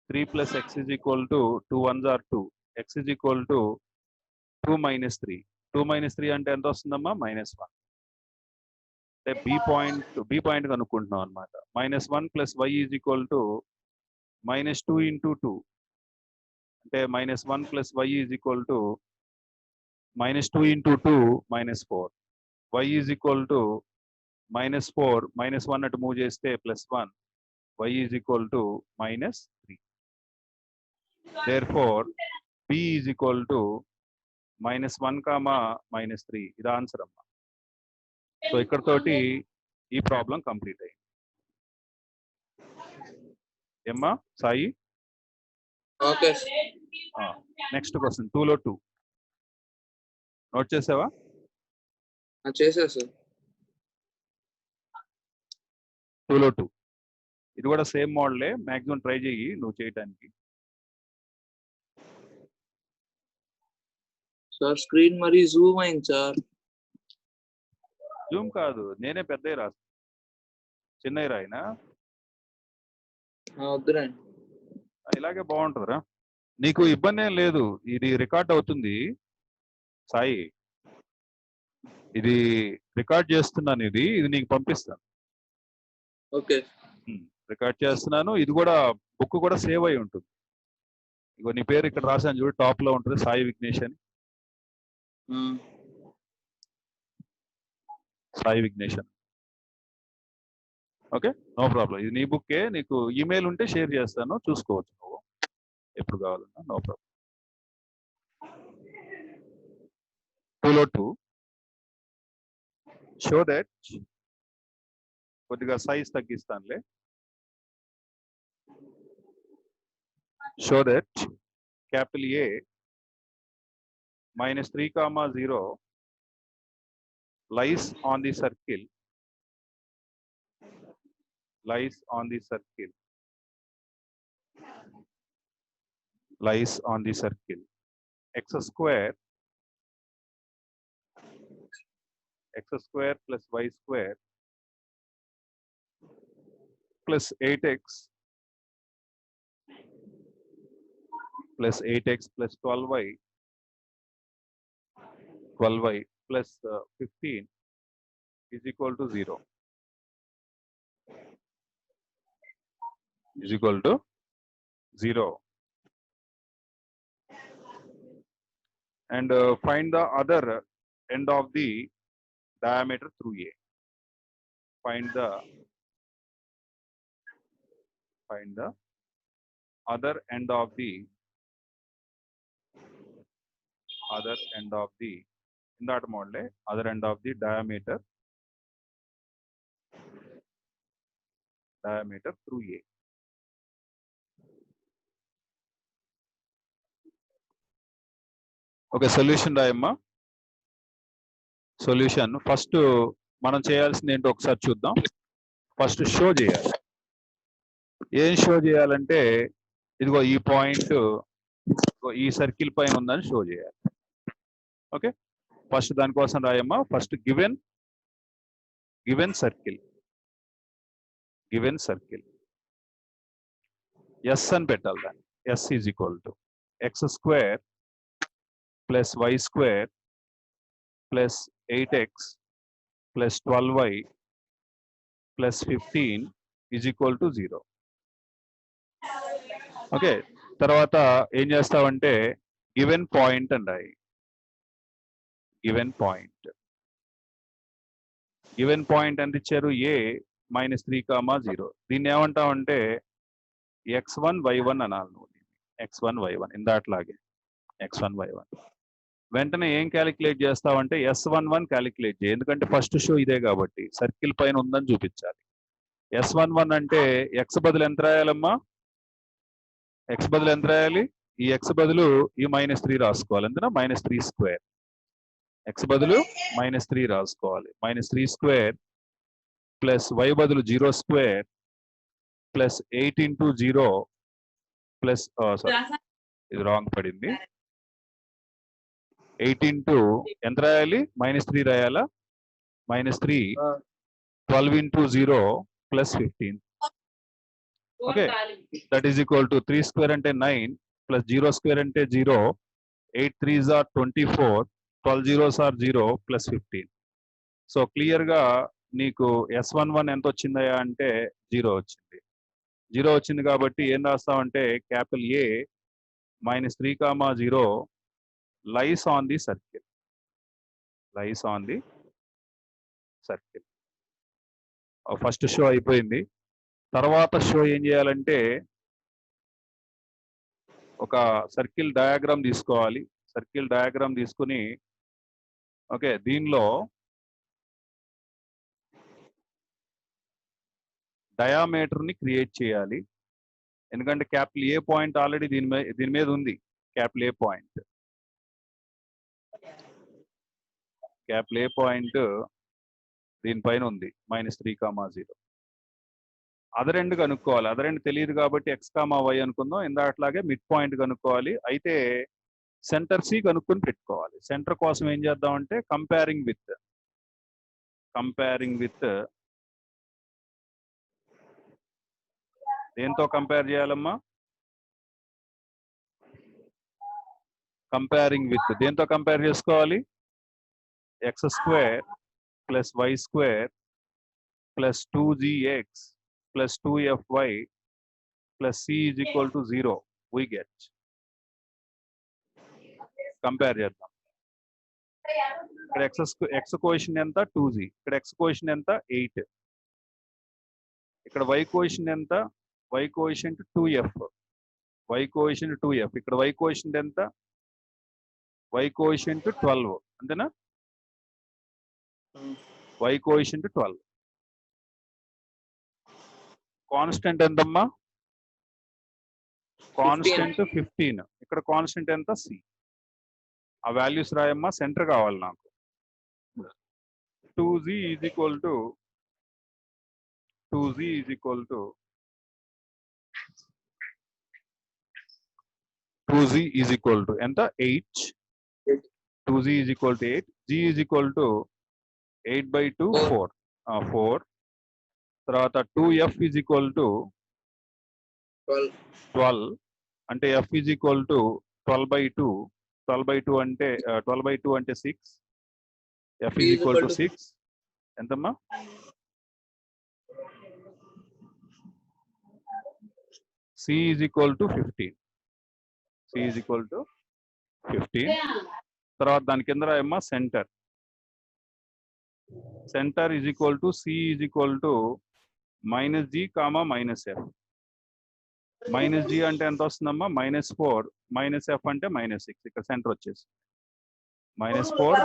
3 plus x is equal to 2 ones are 2. X is equal to 2 minus 3. 2 minus 3 అంటే ఎంత వస్తుందమ్మా? -1. అంటే B point కనుక్కుంటున్నాం అనమాట. -1 plus y is equal to -2 into 2. అంటే -1 plus y is equal to -2 into 2 -4. y is equal to -4, -1 అటు move చేస్తే +1, y is equal to -3. Therefore, b is equal to -1, -3. ఇది answer అమ్మా. సో ఇక్కడ తోటి ఈ ప్రాబ్లం కంప్లీట్ అయింది. ఏమ్మా సాయి? ఓకే. నెక్స్ట్ క్వశ్చన్ 2లో 2 నోట్ చేసావా? చేసా సార్. 2లో 2 ఇది కూడా సేమ్ మోడలే. మ్యాక్సిమం ట్రై చేయి నువ్వు చేయటానికి. సార్ స్క్రీన్ మరి జూమ్ అయింది సార్. జూమ్ కాదు, నేనే పెద్దవి రాసు, చిన్నవి రాయినా. వద్దురండి, ఇలాగే బాగుంటుందిరా, నీకు ఇబ్బంది ఏం లేదు. ఇది రికార్డ్ అవుతుంది సాయి, ఇది రికార్డ్ చేస్తున్నాను. ఇది నీకు పంపిస్తాను. ఓకే. రికార్డ్ చేస్తున్నాను. ఇది కూడా బుక్ కూడా సేవ్ అయి ఉంటుంది. ఇగో నీ పేరు ఇక్కడ రాసాను చూడు, టాప్ లో ఉంటుంది, సాయి విఘ్నేష్ అని. సాయి విఘ్నేష్ అని. Okay, no problem. ఇది నీ బుక్కే. నీకు ఈమెయిల్ ఉంటే షేర్ చేస్తాను, చూసుకోవచ్చు నువ్వు ఎప్పుడు కావాలన్నా, నో ప్రాబ్లం. 2లో 2 షో దట్, కొద్దిగా సైజ్ తగ్గిస్తానులే. Show that capital A -3, 0 lies on the circle, lies on the circle, lies on the circle x square plus y square plus 8x plus 12y plus 15 is equal to 0. Is equal to 0. And find the other end of the diameter through A. Find the other end of the in that model, other end of the diameter through A. Okay, solution రాయమ్మా. Solution first మనం చేయాల్సింది ఏంటో ఒకసారి చూద్దాం. First show చేయాలి. ఏం show చేయాలంటే ఇదిగో ఈ పాయింట్ ఈ సర్కిల్ పైన ఉందని షో చేయాలి. ఓకే, ఫస్ట్ దానికోసం రాయమ్మా. ఫస్ట్ గివెన్ సర్కిల్ ఎస్ అని పెట్టాలి. దాన్ని S is equal to x square plus y square plus 8x plus 12y plus 15 is equal to 0. Okay, తర్వాత ఏం చేస్తావంటే గివెన్ పాయింట్ అని రాయి. గివెన్ పాయింట్ ఎంత ఇచ్చారు? a -3, 0. దీన్ని ఏమంటామంటే x1 y1 అనాలి. నువ్వు x1 y1 ఇందాట్లాగే x1 y1. వెంటనే ఏం క్యాలిక్యులేట్ చేస్తావంటే S11 క్యాలిక్యులేట్ చేయి. ఎందుకంటే ఫస్ట్ షో ఇదే కాబట్టి సర్కిల్ పైన ఉందని చూపించాలి. S11 అంటే x బదులు ఎంత రాయాలమ్మా? x బదులు ఎంత రాయాలి? ఈ x బదులు ఈ -3 రాసుకోవాలి. ఎందుకంటే -3². x బదులు -3 రాసుకోవాలి. -3² ప్లస్ y బదులు 0² ప్లస్ 8 × 0 ప్లస్ సారీ ఇది రాంగ్ పడింది. 8 ఇంటూ ఎంత రాయాలి? -3 రాయాలా? -3 12 × 0 plus 15. Okay, that is equal to 3² అంటే 9 ప్లస్ 0² అంటే 0, 8 3s are 24, 12 zeros are 0 plus 15. So clear గా నీకు S11 ఎంత వచ్చిందయా అంటే 0 వచ్చింది. 0 వచ్చింది కాబట్టి ఏం రాస్తామంటే capital A -3, 0 lies on the circle. First show అయిపోయింది. తర్వాత షో ఏం చేయాలంటే ఒక సర్కిల్ డయాగ్రామ్ తీసుకోవాలి. సర్కిల్ డయాగ్రామ్ తీసుకుని ఓకే దీనిలో డయామీటర్ ని క్రియేట్ చేయాలి. ఎందుకంటే క్యాపిటల్ ఏ పాయింట్ ఆల్రెడీ దీని మీద ఉంది. క్యాపిటల్ ఏ పాయింట్ దీనిపైన ఉంది -3, 0. అదరెండ్ కనుక్కోవాలి. అదరెండ్ తెలియదు కాబట్టి x, y అనుకుందాం. ఇందాట్లాగే మిడ్ పాయింట్ కనుక్కోవాలి. అయితే సెంటర్ సి కనుక్కొని పెట్టుకోవాలి. సెంటర్ కోసం ఏం చేద్దామంటే కంపేరింగ్ విత్ దేంతో కంపేర్ చేయాలమ్మా? దేంతో కంపేర్ చేసుకోవాలి? x² plus y² plus 2gx plus 2fy plus c is equal to 0 we get. Compare చేద్దాం. ఇక్కడ x కోఎఫిషియంట్ ఎంత? 2g. ఇక్కడ x కోఎఫిషియంట్ ఎంత? 8. ఇక్కడ y కోఎఫిషియంట్ ఎంత? y coefficient 2f. ఇక్కడ y కోఎఫిషియంట్ ఎంత? y coefficient 12. అంతేనా? y coefficient 12. కాన్స్టెంట్ ఎంతమ్మా? కాన్స్టెంట్ 15. ఇక్కడ కాన్స్టెంట్ ఎంత? c. ఆ వాల్యూస్ రాయమ్మా. సెంటర్ కావాలి నాకు. 2z ఈజ్ ఈక్వల్ టు ఎంత? 8. 2z is equal to 8. g is equal to 8/2 4. తర్వాత 2f ఈజ్ ఈక్వల్ టు 12. అంటే f ఈజ్ ఈక్వల్ టు 12/2. 12/2 అంటే 6. f is equal to 6. ఎంతమ్మా? c is equal to 15. తర్వాత దాని కింద రాయమ్మా centre is equal to c is equal to -g, -f. -g అంటే ఎంత వస్తుందమ్మా? -4, -f అంటే -6. ఇక్కడ సెంటర్ వచ్చేసి -4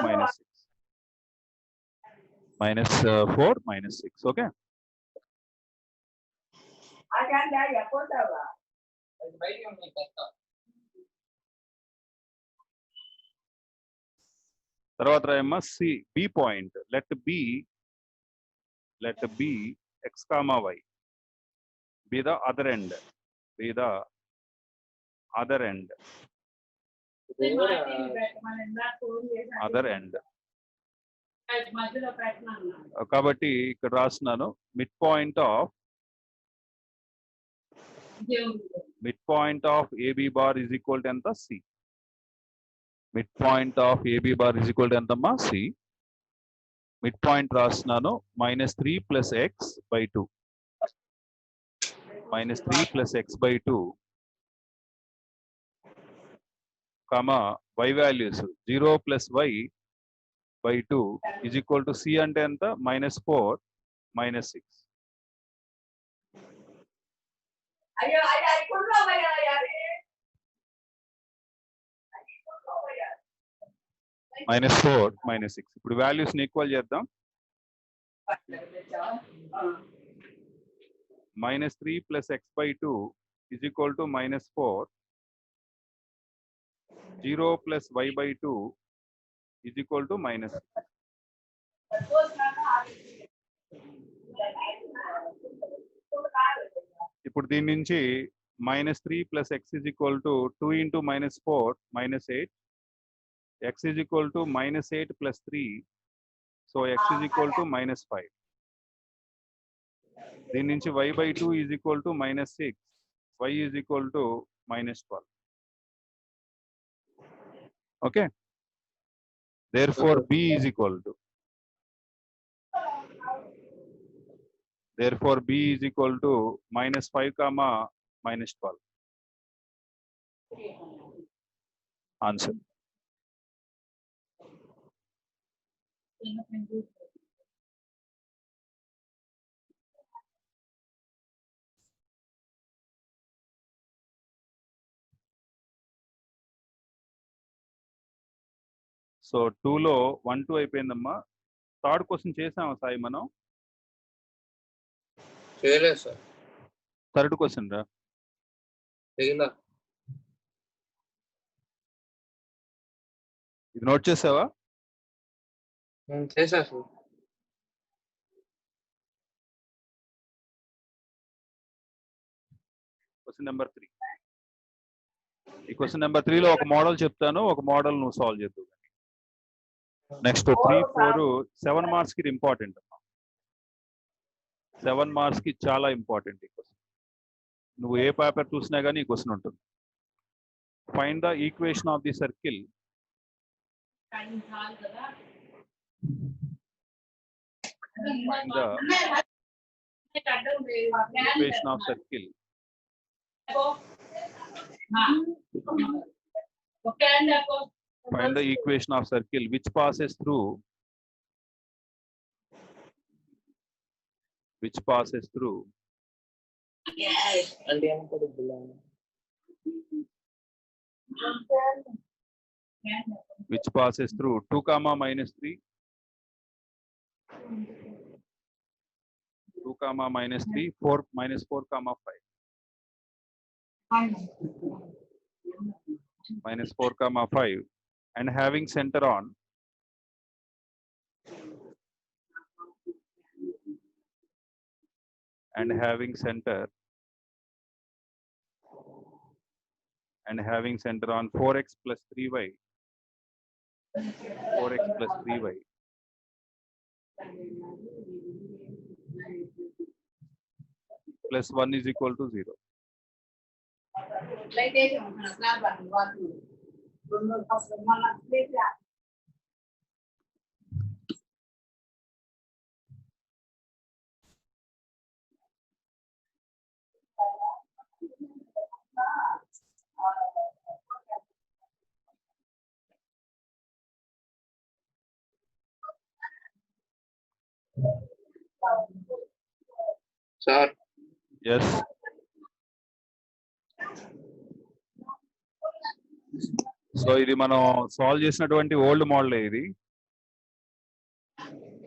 -6. ఓకే, తర్వాత రాయమ్మా B point. Let B x, y be the other end. Other end other end. కాబట్టి ఇక్కడ రాస్తున్నాను mid point of AB bar is equal to ఎంత? C. Mid point of AB bar is equal to ఎంతమ్మా? C. Mid point రాస్తున్నాను -3 + x/2 -3 + x/2 comma y values 0 + y/2 is equal to C అంటే ఎంత? -4 -6. -4 -6. ఇప్పుడు values ని equal చేద్దాం. -3 + x/2 is equal to -4. 0 + y/2 is equal to -6. ఇప్పుడు దీని నుంచి -3 + x is equal to 2 × -4 -8. x is equal to -8 + 3. So x is equal to -5. దీని నుంచి y/2 is equal to -6. Y is equal to -12. Okay. Therefore b is equal to -5, -12. Answer. So 2లో 1 2 అయిపోయిందమ్మా. Third question చేసామా సాయి మనం? చేయలేదు sir. Third question రా. చేయలా. ఇది నోట్ చేసావా? చేసా సార్. Question number 3. ఈ క్వశ్చన్ నెంబర్ 3లో ఒక మోడల్ చెప్తాను, ఒక మోడల్ నువ్వు సాల్వ్ చేద్దు. నెక్స్ట్ 3 4 7 మార్క్స్ కి ఇంపార్టెంట్. 7 మార్క్స్ కి చాలా ఇంపార్టెంట్ ఈ క్వశ్చన్. నువ్వు ఏ పేపర్ చూసినా కానీ ఈ క్వశ్చన్ ఉంటుంది. Find the equation of the circle find the equation of circle which passes through which passes through 2, -3, 2, -3, 4, -4, 5. -4, 5 and having center on and having center on 4x plus 3y plus 1 is equal to 0. Sir. Yes. So ఇది మనం solve చేసినటువంటి old model ఇది.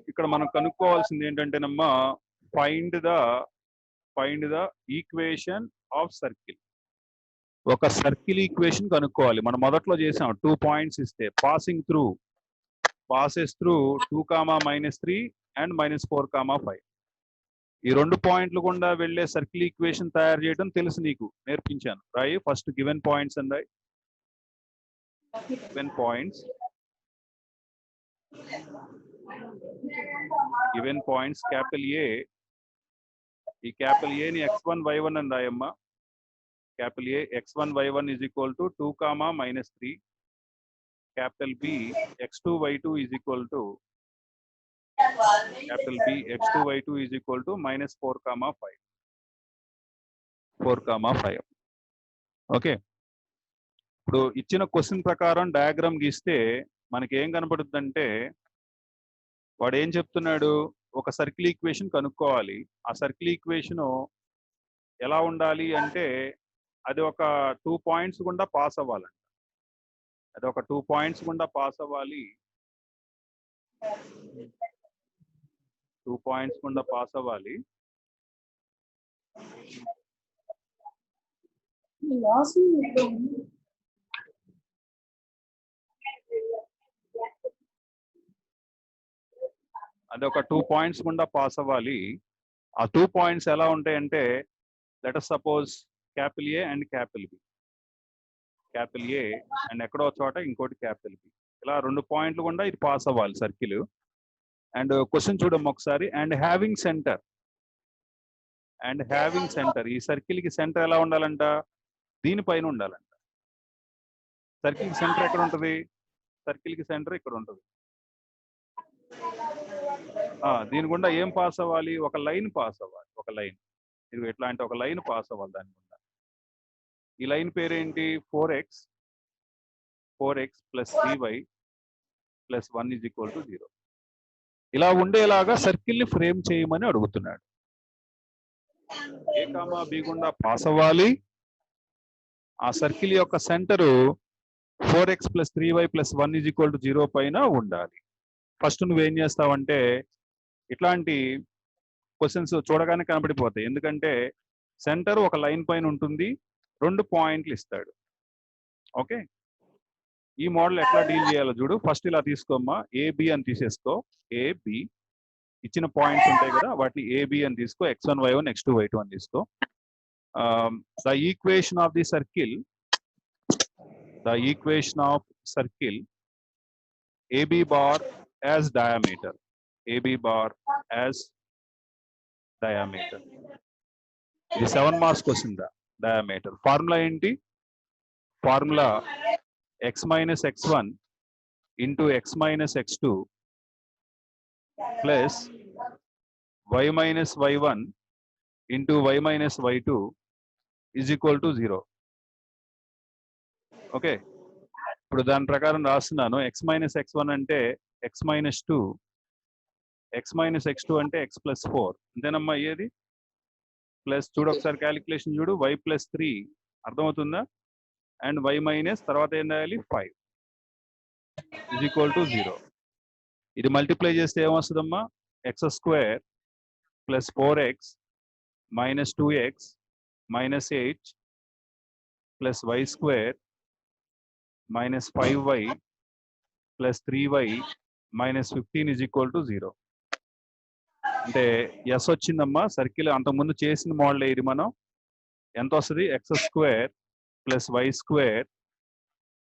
ఇక్కడ మనం కనుక్కోవాల్సింది ఏంటంటేనమ్మా find the equation of circle. ఒక circle equation కనుక్కోవాలి. మనం మొదట్లో చేసాం 2 పాయింట్స్ ఇస్తే passes through 2, -3 and -4, 5. ఈ 2 పాయింట్లు గుండా వెళ్ళే సర్కిల్ ఈక్వేషన్ తయారు చేయడం తెలుసు నీకు, నేర్పించాను. రాయి ఫస్ట్ గివెన్ పాయింట్స్ అండ్ రాయి. Given points, given points capital A. ఈ క్యాపిటల్ ఏ ని x1 y1 అని రాయమ్మా. Capital A x1 y1 is equal to 2, -3. Capital B x2 y2 is equal to capital B x2 y2 is equal to -4, 5. 4, 5. Okay, ఇప్పుడు ఇచ్చిన question ప్రకారం diagram గీస్తే మనకి ఏం కనపడుతుందంటే, వాడు ఏం చెప్తున్నాడు, ఒక సర్కిల్ ఈక్వేషన్ కనుక్కోవాలి. ఆ సర్కిల్ ఈక్వేషన్ ఎలా ఉండాలి అంటే అది ఒక 2 పాయింట్స్ గుండా పాస్ అవ్వాలంట. అది ఒక 2 పాయింట్స్ గుండా పాస్ అవ్వాలి. 2 పాయింట్స్ గుండా పాస్ అవ్వాలి. అది ఒక 2 పాయింట్స్ గుండా పాస్ అవ్వాలి. ఆ 2 పాయింట్స్ ఎలా ఉంటాయంటే, let us suppose capital A and capital B. Capital A and ఎక్కడో చోట ఇంకోటి క్యాపిటల్ బి. ఇలా 2 పాయింట్లు గుండా ఇది పాస్ అవ్వాలి సర్కిల్. అండ్ క్వశ్చన్ చూడమ్మ ఒకసారి. And having centre, and having centre, ఈ సర్కిల్ కి సెంటర్ ఎలా ఉండాలంట, దీనిపైన ఉండాలంట. సర్కిల్ కి సెంటర్ ఎక్కడ ఉంటుంది, సర్కిల్ కి సెంటర్ ఇక్కడ ఉంటుంది. దీని గుండా ఏం పాస్ అవ్వాలి, ఒక లైన్ పాస్ అవ్వాలి. ఒక లైన్, ఇది ఎట్లా అంటే ఒక లైన్ పాస్ అవ్వాలి దాని గుండా. ఈ లైన్ పేరేంటి, 4x + 3y + 1 is equal to 0. ఇలా ఉండేలాగా సర్కిల్ ని ఫ్రేమ్ చేయమని అడుగుతున్నాడు. ఏ కామా బి గుండా పాస్ అవ్వాలి. ఆ సర్కిల్ యొక్క centre 4x + 3y + 1 is equal to 0 పైన ఉండాలి. ఫస్ట్ నువ్వేం చేస్తావంటే, ఇట్లాంటి క్వశ్చన్స్ చూడగానే కనపడిపోతాయి. ఎందుకంటే సెంటర్ ఒక లైన్ పైన ఉంటుంది, 2 పాయింట్లు ఇస్తాడు. ఓకే, ఈ మోడల్ ఎట్లా డీల్ చేయాలో చూడు. ఫస్ట్ ఇలా తీసుకోమ్మా, ఏబి అని తీసేసుకో. ఏబి ఇచ్చిన పాయింట్స్ ఉంటాయి కదా, వాటిని ఏబి అని తీసుకో. x1 y1 x2 y2 అని తీసుకో. The equation of the circle, the equation of circle AB bar as diameter, AB bar as diameter. ఇది 7 మార్క్స్ క్వశ్చన్. డయామీటర్ ఫార్ములా ఏంటి, formula x - x1 into x - x2 plus y - y1 into y - y2 is equal to 0. Okay, ఇప్పుడు దాని ప్రకారం రాస్తున్నాను. x - x1 అంటే x - 2, x - x2 అంటే x + 4. అంతేనమ్మా అయ్యేది. ప్లస్ చూడు ఒకసారి క్యాలిక్యులేషన్ చూడు, y + 3 అర్థమవుతుందా, అండ్ y మైనస్ తర్వాత ఏం రాయాలి 5 is equal to 0. ఇది మల్టిప్లై చేస్తే ఏమొస్తుందమ్మా, x² + 4x - 2x - 8 + y² - 5y + 3y - 15 is equal to 0. అంటే ఎస్ వచ్చిందమ్మా. సర్కిల్ అంతకుముందు చేసిన మోడల్ ఇది. మనం ఎంత వస్తుంది, x² + y².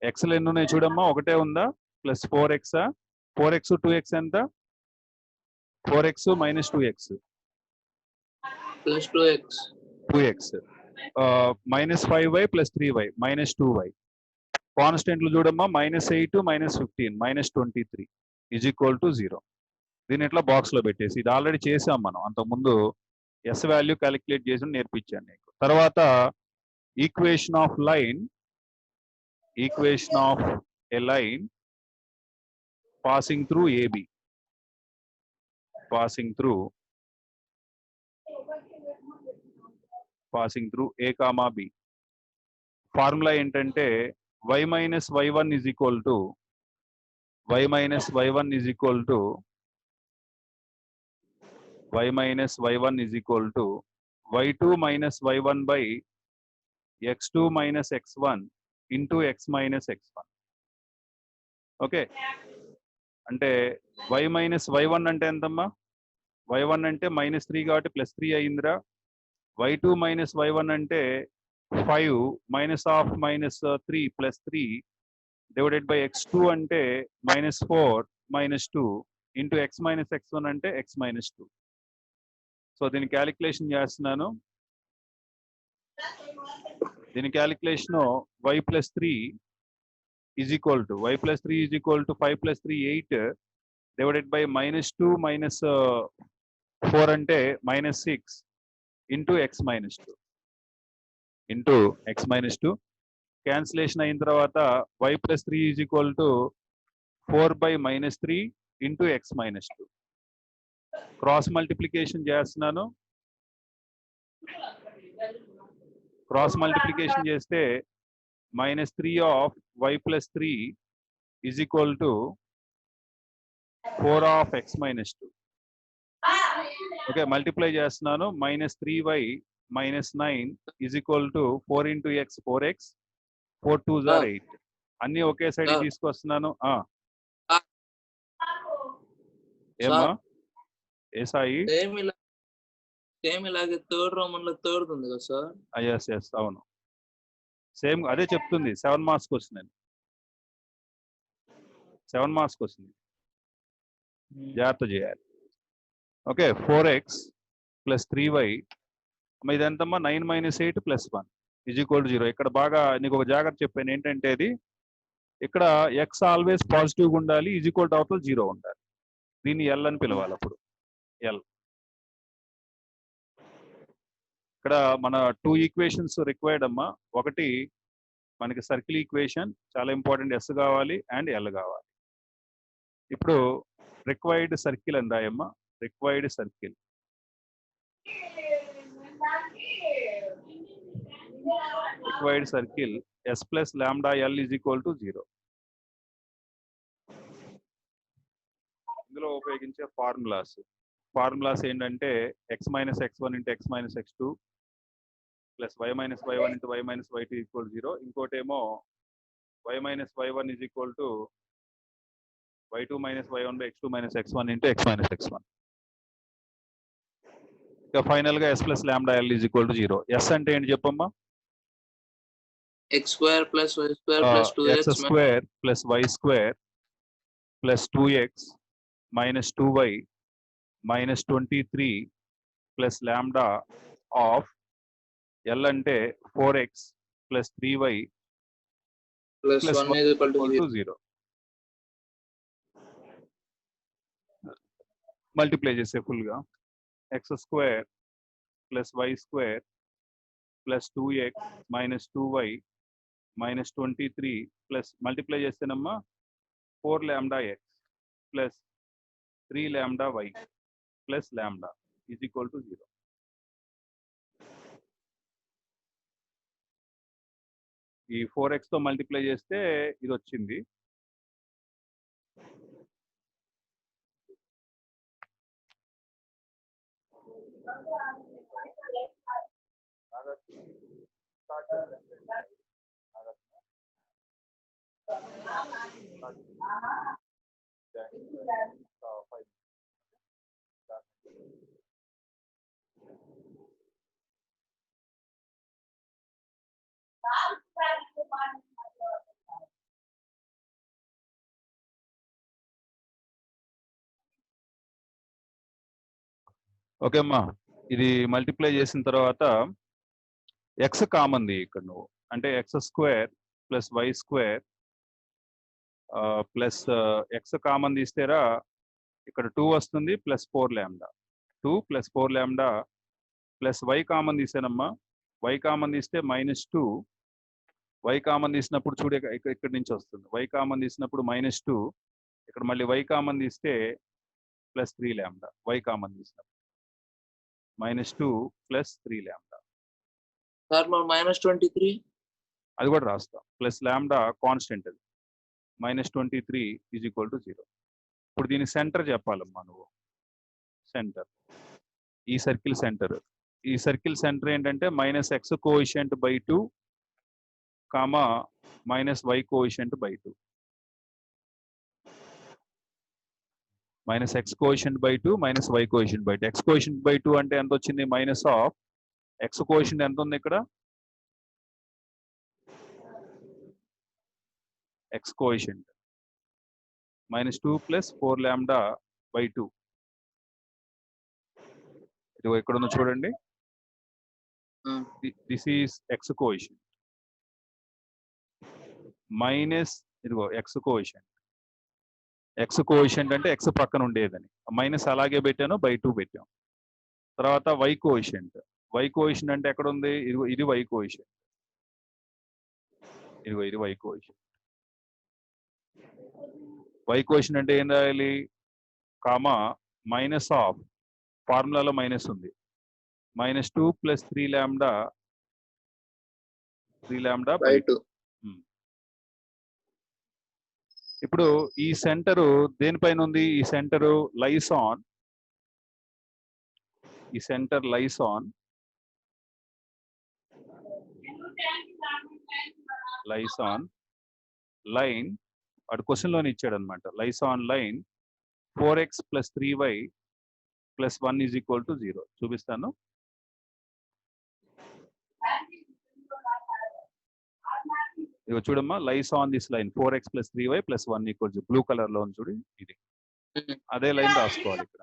ఎక్స్లు ఎన్ని ఉన్నాయి చూడమ్మా, ఒకటే ఉందా, ప్లస్ 4x. 4x 2x ఎంత, 4x - 2x plus 2x. 2x -5y + 3y -2y. కాన్స్టెంట్లు చూడమ్మా, -8 - 15 -23 is equal to 0. దీన్ని ఇట్లా బాక్స్ లో పెట్టేసి, ఇది ఆల్రెడీ చేసాం మనం అంతకుముందు. ఎస్ వాల్యూ క్యాలిక్యులేట్ చేసి నేర్పించాను నీకు. తర్వాత equation of line, equation of a line passing through A B, passing through A comma B. Formula ఏంటంటే y - y1 is equal to y - y1 is equal to y - y1 is equal to y2 - y1 by x2 - x1 into x - x1. Okay, అంటే y - y1 అంటే ఎంతమ్మా, y1 అంటే -3 కాబట్టి +3 అయిందిరా. y2 minus y1 అంటే 5 -3 +3 divided by x2 అంటే -4 -2 into x - x1 అంటే x - 2. So దీని క్యాలిక్యులేషన్ చేస్తున్నాను. దీని calculation y + 3 is equal to 5 + 3 8 divided by -2 - 4 అంటే -6 ఇంటూ x - 2 క్యాన్సిలేషన్ అయిన తర్వాత y + 3 is equal to 4/-3 into x - 2. Cross multiplication చేస్తున్నాను. క్రాస్ మల్టిప్లికేషన్ చేస్తే -3 of y + 3 is equal to 4 of x - 2. Okay, multiply చేస్తున్నాను. -3y - 9 is equal to 4 into x 4x 4 2s are 8. అన్ని ఒకే side తీసుకొస్తున్నాను. ఏమా ఏ Sai? Same ఇలాగే third Roman లో third ఉంది కదా సార్? ఎస్ అవును, సేమ్ అదే చెప్తుంది. 7 మార్క్స్ క్వశ్చన్ అండి, 7 మార్క్స్ క్వశ్చన్, జాగ్రత్త చేయాలి. Okay, 4x + 3y ఇదంతమ్మా 9 - 8 + 1 is equal to 0. ఇక్కడ బాగా నీకు ఒక జాగ్రత్త చెప్పాను ఏంటంటే అది ఇక్కడ x ఆల్వేస్ పాజిటివ్గా ఉండాలి, ఈజ్ ఈక్వల్ టు అవతల 0 ఉండాలి. దీన్ని ఎల్ అని పిలవాలి. అప్పుడు ఎల్. ఇక్కడ మన 2 ఈక్వేషన్స్ రిక్వైర్డ్ అమ్మా. ఒకటి మనకి సర్కిల్ ఈక్వేషన్ చాలా ఇంపార్టెంట్, ఎస్ కావాలి అండ్ ఎల్ కావాలి. ఇప్పుడు రిక్వైర్డ్ సర్కిల్ అని రాయమ్మా. Required circle s + λl is equal to 0. ఇందులో ఉపయోగించే ఫార్ములాస్ ఏంటంటే x - x1 × x - x2 plus y - y1 × y - y2 equal 0. ఇంకోటేమో y - y1 is equal to y2 - y1 by x2 - x1 × x - x1. ఇక final గా s + λl is equal to 0. s అంటే ఏంటి చెప్పమ్మా? x² + y² + 2x x² + y² + 2x - 2y - 23 + λ of l అంటే 4x + 3y + 1 is equal to 0. Multiply చేసే full గా x² + y² + 2x - 2y - 23 plus multiply చేస్తేనమ్మా 4λx + 3λy + λ is equal to 0. ఈ 4x తో multiply చేస్తే ఇది వచ్చింది. ఓకే అమ్మా, ఇది మల్టిప్లై చేసిన తర్వాత x కామన్ది ఇక్కడ నువ్వు అంటే x² + y² plus x common తీస్తేరా ఇక్కడ 2 వస్తుంది ప్లస్ 4λ 2 + 4λ ప్లస్ y కామన్ తీసానమ్మా. y కామన్ తీస్తే -2, y కామన్ తీసినప్పుడు చూడే ఇక్కడ నుంచి వస్తుంది. y కామన్ తీసినప్పుడు -2, ఇక్కడ మళ్ళీ y కామన్ తీస్తే ప్లస్ 3λ. y కామన్ తీసినప్పుడు -2 + 3λ. సార్ -23 అది కూడా రాస్తాం. ప్లస్ λ కాన్స్టెంట్, అది -23 is equal to 0. ఇప్పుడు దీని సెంటర్ చెప్పాలమ్మా నువ్వు. సెంటర్, ఈ సర్కిల్ సెంటర్. ఈ సర్కిల్ సెంటర్ ఏంటంటే -x coefficient / 2, -y coefficient / 2. Minus x coefficient by 2 minus y coefficient by 2. X coefficient by 2 అంటే ఎంత వచ్చింది? మైనస్ ఆఫ్ ఎక్స్ కోఎఫిషియంట్ ఎంత ఉంది ఇక్కడ? X coefficient minus 2 plus 4 lambda by 2. ఇదిగో ఇక్కడ ఉన్న చూడండి, this is X coefficient minus ఇదిగో ఎక్స్ కోఎఫిషియంట్. ఎక్స్ కోఎఫిషియంట్ అంటే ఎక్స్ పక్కన ఉండేదని, మైనస్ అలాగే పెట్టాను, బై 2 పెట్టాం. తర్వాత వై కోఎఫిషియంట్. వై కోఎఫిషియంట్ అంటే ఎక్కడ ఉంది? ఇదిగో ఇది వై కోఎఫిషియంట్. ఇదిగో ఇది వై కోఎఫిషియంట్. వై కోఎఫిషియంట్ అంటే ఏం రాయాలి? కామా మైనస్ ఆఫ్, ఫార్ములాలో మైనస్ ఉంది, మైనస్ 2 ప్లస్ 3 లాంబ్డా బై 2. ఇప్పుడు ఈ సెంటరు దేనిపైన ఉంది? ఈ సెంటరు లైస్ ఆన్, ఈ సెంటర్ లైస్ ఆన్ లైన్, వాడు క్వశ్చన్ లోనే ఇచ్చాడు అనమాట. Lies on line 4x plus 3y plus 1 is equal to 0. చూపిస్తాను. ఇగో చూడమ్మా, lies on this line 4x plus 3y plus 1 equal to, blue colour లో ఉంది చూడు, ఇది అదే లైన్ రాసుకోవాలి ఇక్కడ.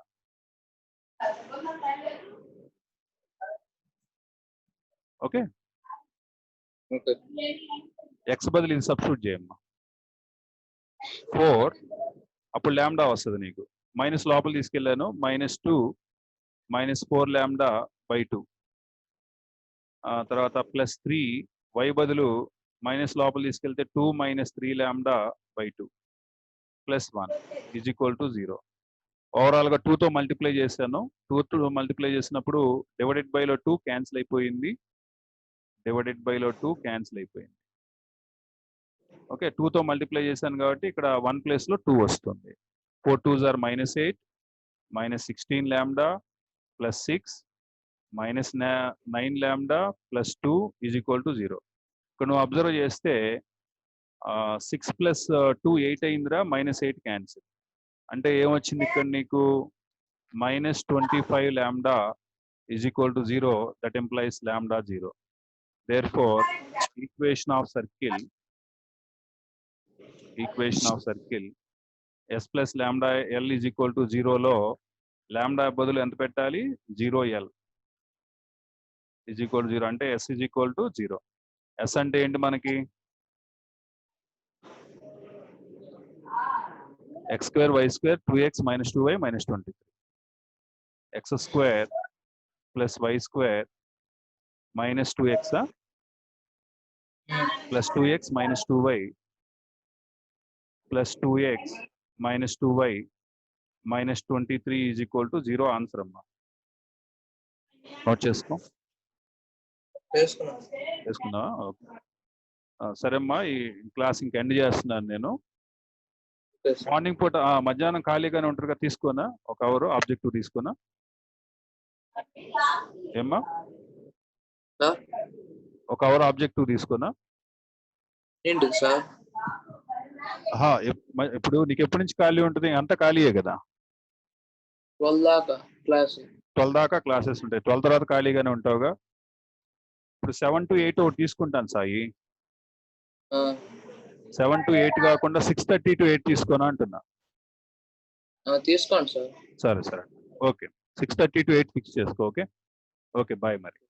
ఓకే, ఎక్స్ బదులు ఇది సబ్స్టిట్యూట్ చేయమ్మా. 4 అప్పుడు లాంబ్డా వస్తుంది నీకు, మైనస్ లోపల తీసుకెళ్ళాను, మైనస్ 2 మైనస్ 4 లాంబ్డా బై 2. తర్వాత ప్లస్ 3 వై బదులు మైనస్ లోపల తీసుకెళ్తే 2 minus 3 lambda by 2 plus 1 is equal to 0. ఓవరాల్గా 2తో మల్టిప్లై చేశాను. 2తో మల్టిప్లై చేసినప్పుడు డివైడెడ్ బైలో 2 క్యాన్సిల్ అయిపోయింది, డివైడెడ్ బైలో 2 క్యాన్సిల్ అయిపోయింది. ఓకే, 2తో మల్టిప్లై చేశాను కాబట్టి ఇక్కడ 1 ప్లేస్లో 2 వస్తుంది. 4 2s are minus 8 minus 16 lambda plus 6 minus 9 lambda plus 2 is equal to 0. ఇక్కడ నువ్వు అబ్జర్వ్ చేస్తే 6 ప్లస్ 2 8 అయిందిరా, మైనస్ 8 క్యాన్సిల్. అంటే ఏమొచ్చింది ఇక్కడ నీకు? Minus 25 lambda is equal to 0. That implies lambda 0. Therefore equation of circle S plus lambda L is equal to 0లో lambda బదులు ఎంత పెట్టాలి? 0l is equal to 0. అంటే S is equal to 0. S అంటే ఏంటి మనకి? X square y square 2x minus 2y minus 23. X square plus y square minus 2x plus 2x minus 2y plus 2x minus 2y minus 23 is equal to 0. Answer అమ్మా, note చేసుకున్నా. Okay, సరే అమ్మా, ఈ class ఇంక end చేస్తున్నాను నేను. Morning పూట మధ్యాహ్నం ఖాళీగానే ఉంటారుగా, తీసుకున్నా ఒక అవర్ ఆబ్జెక్టివ్ తీసుకున్నా ఏమ్మా? ఒక అవర్ ఆబ్జెక్టివ్ తీసుకున్నా. ఇప్పుడు నీకు ఎప్పటి నుంచి ఖాళీ ఉంటుంది? అంతా ఖాళీయే కదా. 12 దాకా క్లాసెస్ ఉంటాయి. 12 తర్వాత ఖాళీగానే ఉంటావుగా. ఇప్పుడు 7 to 8 ఒకటి తీసుకుంటాను సాయి. 7 to 8 కాకుండా 6:30 to 8 తీసుకోనా అంటున్నా. తీసుకోండి సార్. సరే ఓకే, 6:30 to 8 ఫిక్స్ చేసుకో. ఓకే బాయ్ మరి.